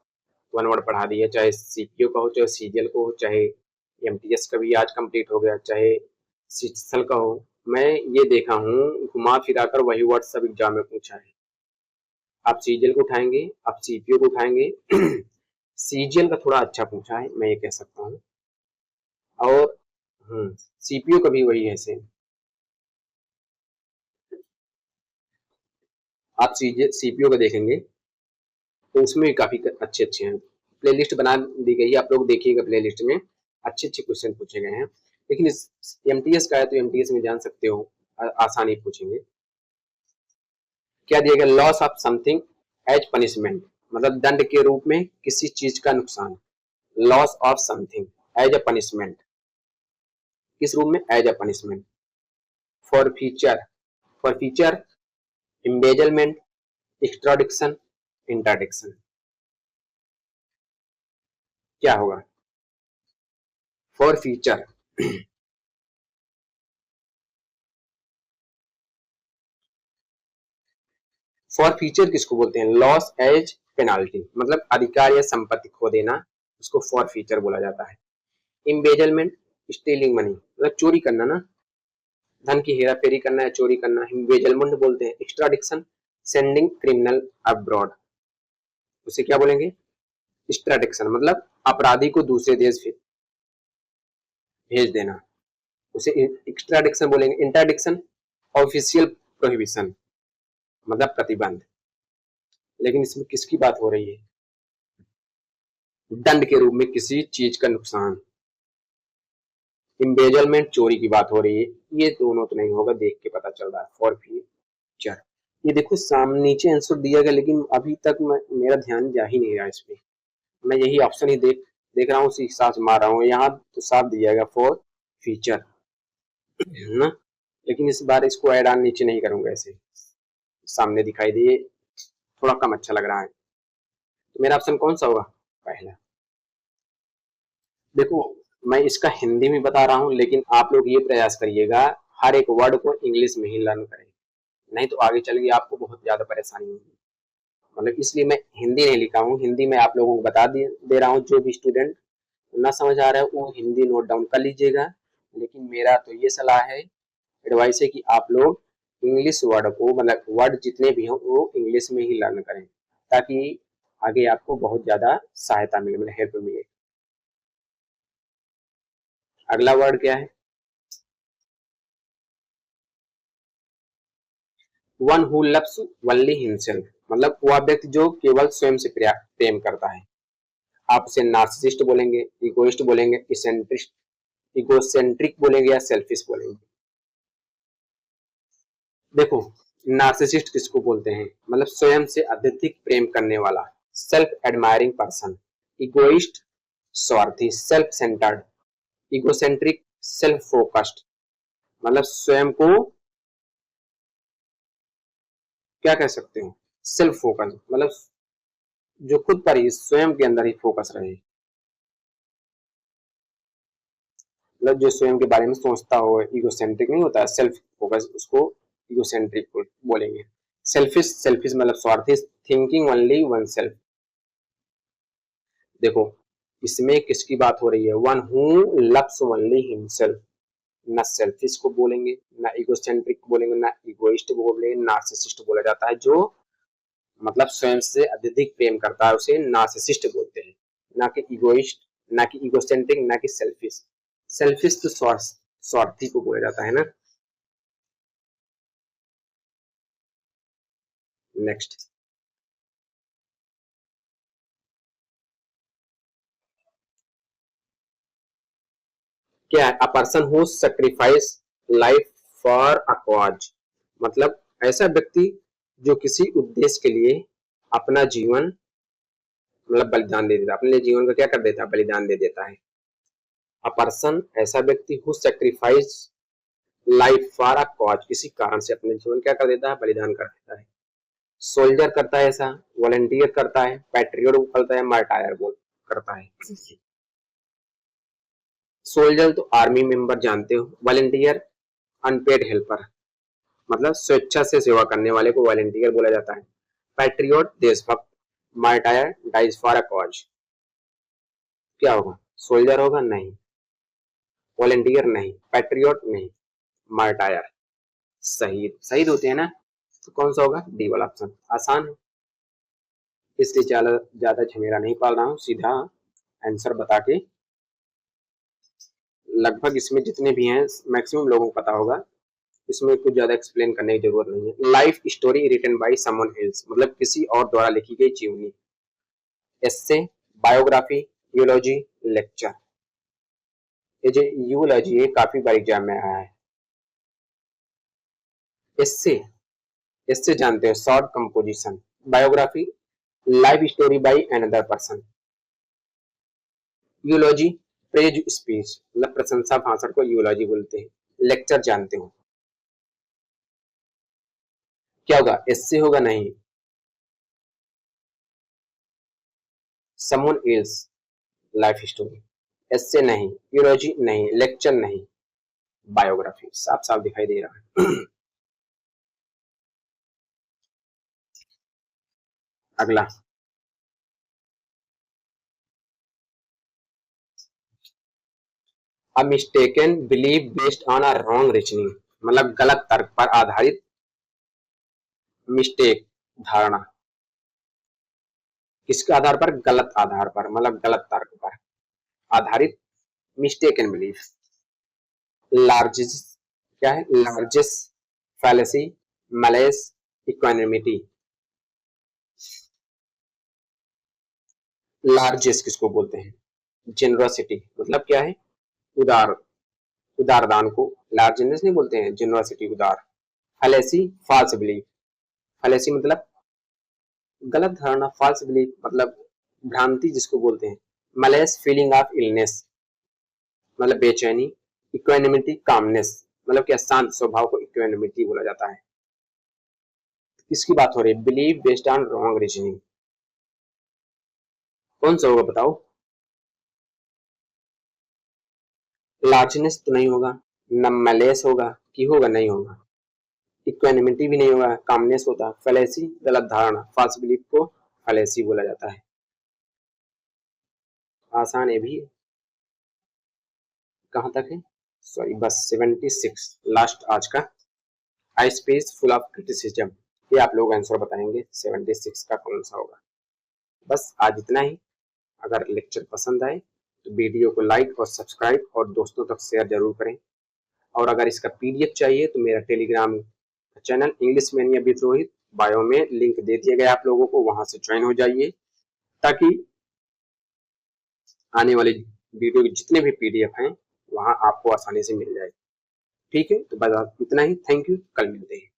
वन वर्ड पढ़ा दिया, चाहे सीपीओ का हो, चाहे सीजीएल का हो, चाहे एमटीएस का भी आज कंप्लीट हो गया, चाहे सीजीएल का हो। मैं ये देखा हूँ घुमा फिराकर वही वर्ड सब एग्जाम में पूछा है। आप सीजीएल को उठाएंगे, आप सीपीओ को उठाएंगे। सीजीएल का थोड़ा अच्छा पूछा है, मैं ये कह सकता हूँ। और सीपीओ का भी वही है सेम। आप सीपीओ का देखेंगे तो उसमें भी काफी अच्छे अच्छे हैं। प्लेलिस्ट बना दी गई है, आप लोग देखिएगा, प्लेलिस्ट में अच्छे अच्छे क्वेश्चन पूछे गए हैं। लेकिन इस एमटीएस का है तो एमटीएस में जान सकते हो आसानी पूछेंगे। क्या दिया गया? Loss of something as punishment, मतलब दंड के रूप में किसी चीज का नुकसान। Loss of something as a punishment, किस रूप में? As a punishment. Forfeiture, forfeiture embezzlement, extradition, interdiction, क्या होगा? फॉर फीचर, फॉर फीचर किसको बोलते हैं? लॉस एज पेनाल्टी, मतलब अधिकार या संपत्ति खो देना, उसको फॉर फीचर बोला जाता है। इम्बेजलमेंट, स्टीलिंग मनी, मतलब चोरी करना ना, धन की हेरा फेरी करना है, चोरी करना, इम्बेजलमेंट बोलते हैं। एक्स्ट्राडिक्शन, सेंडिंग क्रिमिनल अब्रॉड, उसे क्या बोलेंगे? एक्स्ट्राडिक्शन, मतलब अपराधी को दूसरे देश भेज देना, उसे एक्स्ट्राडिक्शन बोलेंगे। इंटरडिक्शन, ऑफिशियल प्रोहिबिशन, मतलब प्रतिबंध। लेकिन इसमें किसकी बात हो रही है? दंड के रूप में किसी चीज का नुकसान। इम्बेजलमेंट, चोरी की बात हो रही है। ये दोनों तो नहीं होगा, देख के पता चल रहा है। फॉर फ्यूचर, ये देखो सामने नीचे आंसर दिया गया, लेकिन अभी तक मेरा ध्यान जा ही नहीं रहा इस पे। मैं यही ऑप्शन ही देख देख रहा हूँ, उसी हिसाब से मार रहा हूँ। यहाँ तो साफ दिया गया फॉर फ्यूचर, है ना। लेकिन इस बार इसको ऐड ऑन नीचे नहीं करूंगा, ऐसे सामने दिखाई दिए, थोड़ा कम अच्छा लग रहा है। तो मेरा ऑप्शन कौन सा होगा? पहला। देखो, मैं इसका हिंदी में बता रहा हूँ, लेकिन आप लोग ये प्रयास करिएगा हर एक वर्ड को इंग्लिश में ही लर्न करें, नहीं तो आगे चल के आपको बहुत ज्यादा परेशानी होगी। मतलब इसलिए मैं हिंदी नहीं लिखा हूँ, हिंदी में आप लोगों को बता दे रहा हूँ। जो भी स्टूडेंट ना समझ आ रहा है वो हिंदी नोट डाउन कर लीजिएगा। लेकिन मेरा तो ये सलाह है, एडवाइस है कि आप लोग इंग्लिश वर्ड को, मतलब वर्ड जितने भी हों वो इंग्लिश में ही लर्न करें, ताकि आगे आपको बहुत ज्यादा सहायता मिले, मतलब हेल्प मिले। अगला वर्ड क्या है? One who loves only himself, मतलब वह व्यक्ति जो केवल स्वयं से प्रेम करता है। आप उसे नार्सिसिस्ट बोलेंगे, इगोइस्ट बोलेंगे, इगोसेंट्रिक बोलेंगे, या सेल्फिश बोलेंगे। देखो, नार्सिसिस्ट किसको बोलते हैं? मतलब स्वयं से अत्यधिक प्रेम करने वाला, सेल्फ एडमायरिंग पर्सन। इगोइस्ट, स्वार्थी, self centred. Egocentric, self focused, मतलब स्वयं को क्या कह सकते हो? सेल्फ फोकस, मतलब जो खुद पर ही, स्वयं के अंदर ही फोकस रहे, मतलब जो स्वयं के बारे में सोचता हो। इगोसेंट्रिक नहीं होता, सेल्फ फोकस, उसको इगोसेंट्रिक बोलेंगे। सेल्फिश, सेल्फिश मतलब स्वार्थी, थिंकिंग ओनली वन सेल्फ। देखो, इसमें किसकी बात हो रही है? One who loves only himself. ना सेल्फिश को बोलेंगे, ना इगोसेंट्रिक बोलेंगे, ना इगोइस्ट बोलेंगे, नार्सिसिस्ट बोला जाता है। जो मतलब स्वयं से अत्यधिक प्रेम करता है उसे नार्सिसिस्ट बोलते हैं, ना कि इगोइस्ट, ना कि इगोसेंट्रिक, ना कि सेल्फिश। सेल्फिश तो स्वार्थी को बोला जाता है ना। नेक्स्ट क्या है? A person who sacrifice life for a cause, मतलब ऐसा व्यक्ति जो किसी उद्देश्य के लिए अपना जीवन, मतलब बलिदान दे देता है, अपने लिए जीवन का क्या कर देता है? बलिदान दे देता है। अ पर्सन, ऐसा व्यक्ति who sacrifice life for a cause, किसी कारण से अपने जीवन क्या कर देता है? बलिदान कर देता है। सोल्जर करता है ऐसा, वॉलंटियर करता है, पैट्रियट करता है, मार्टायर बोल करता है। सोल्जर तो आर्मी मेंबर जानते हो, वॉलंटियर अनपेड हेल्पर, मतलब स्वेच्छा से सेवा करने वाले को वॉलंटियर बोला जाता है। पैट्रियट देशभक्त, मार्टायर डाइज फॉर अ कॉज। क्या होगा? सोल्जर होगा? नहीं। वॉलंटियर नहीं, पैट्रियट नहीं, मार्टायर। शहीद, शहीद होते हैं ना। तो कौन सा होगा? डी वाला ऑप्शन आसान है, इसलिए ज्यादा ज्यादा झमेला नहीं पाल रहा हूँ, सीधा आंसर बता के। लगभग इसमें जितने भी हैं मैक्सिमम लोगों को पता होगा, इसमें कुछ ज्यादा एक्सप्लेन करने की जरूरत नहीं है। Life story written by someone else, मतलब किसी और द्वारा लिखी गई जीवनी। Essay, biography, eulogy, lecture. ये जो यूलॉजी है काफी बार एग्जाम में आया है। एस्से, एस्से जानते हो, short composition. Biography, life story by another person. Eulogy, praise speech, मतलब प्रशंसा भाषण को यूलॉजी बोलते हैं। लेक्चर जानते हो, क्या होगा? एस्से होगा? नहीं। Someone else life story. Essay नहीं, यूलॉजी नहीं, लेक्चर नहीं, बायोग्राफी। साफ साफ दिखाई दे रहा है। अगला, a mistaken believe based on a wrong reasoning, मतलब गलत तर्क पर आधारित, मिस्टेक धारणा, किसके आधार पर, गलत आधार पर, मतलब गलत तर्क पर आधारित, मिस्टेकन बिलीफ। लार्जेस्ट क्या है, largest fallacy, Millais, equanimity. Largest किसको बोलते हैं, जेनरोसिटी, मतलब क्या है, उदार, उदारदान को लार्जनेस नहीं बोलते हैं, जेनरोसिटी उदार। फैलेसी, फॉल्स बिलीफ, फैलेसी मतलब गलत धारणा, फॉल्स बिलीफ मतलब भ्रांति जिसको बोलते हैं। मलेस, फीलिंग ऑफ इलनेस, मतलब बेचैनी। इक्वानिमिटी, कामनेस, मतलब क्या, शांत स्वभाव को इक्वानिमिटी बोला जाता है। किसकी बात हो रही है, believe based on wrong reasoning, कौन सा होगा बताओ। लार्जनेस तो नहीं होगा, न मलेस होगा, कि होगा, नहीं होगा। इक्वानिमिटी भी नहीं होगा, कामनेस होता। फैलेसी गलत धारणा, फॉल्स बिलीफ को फैलेसी बोला जाता है। आसान है भी, कहां तक है, सॉरी बस 76 लास्ट आज का। आई स्पेस फुल ऑफ क्रिटिसिज्म, ये आप लोग आंसर बताएंगे 76 का कौन सा होगा। बस आज इतना ही। अगर लेक्चर पसंद आए तो वीडियो को लाइक और सब्सक्राइब और दोस्तों तक शेयर जरूर करें। और अगर इसका पीडीएफ चाहिए तो मेरा टेलीग्राम चैनल इंग्लिश में नहीं अभी रोहित, बायो में लिंक दे दिया गया आप लोगों को, वहां से ज्वाइन हो जाइए ताकि आने वाले वीडियो के जितने भी पीडीएफ हैं वहां आपको आसानी से मिल जाए। ठीक है, तो बस इतना ही, थैंक यू, कल मिलते हैं।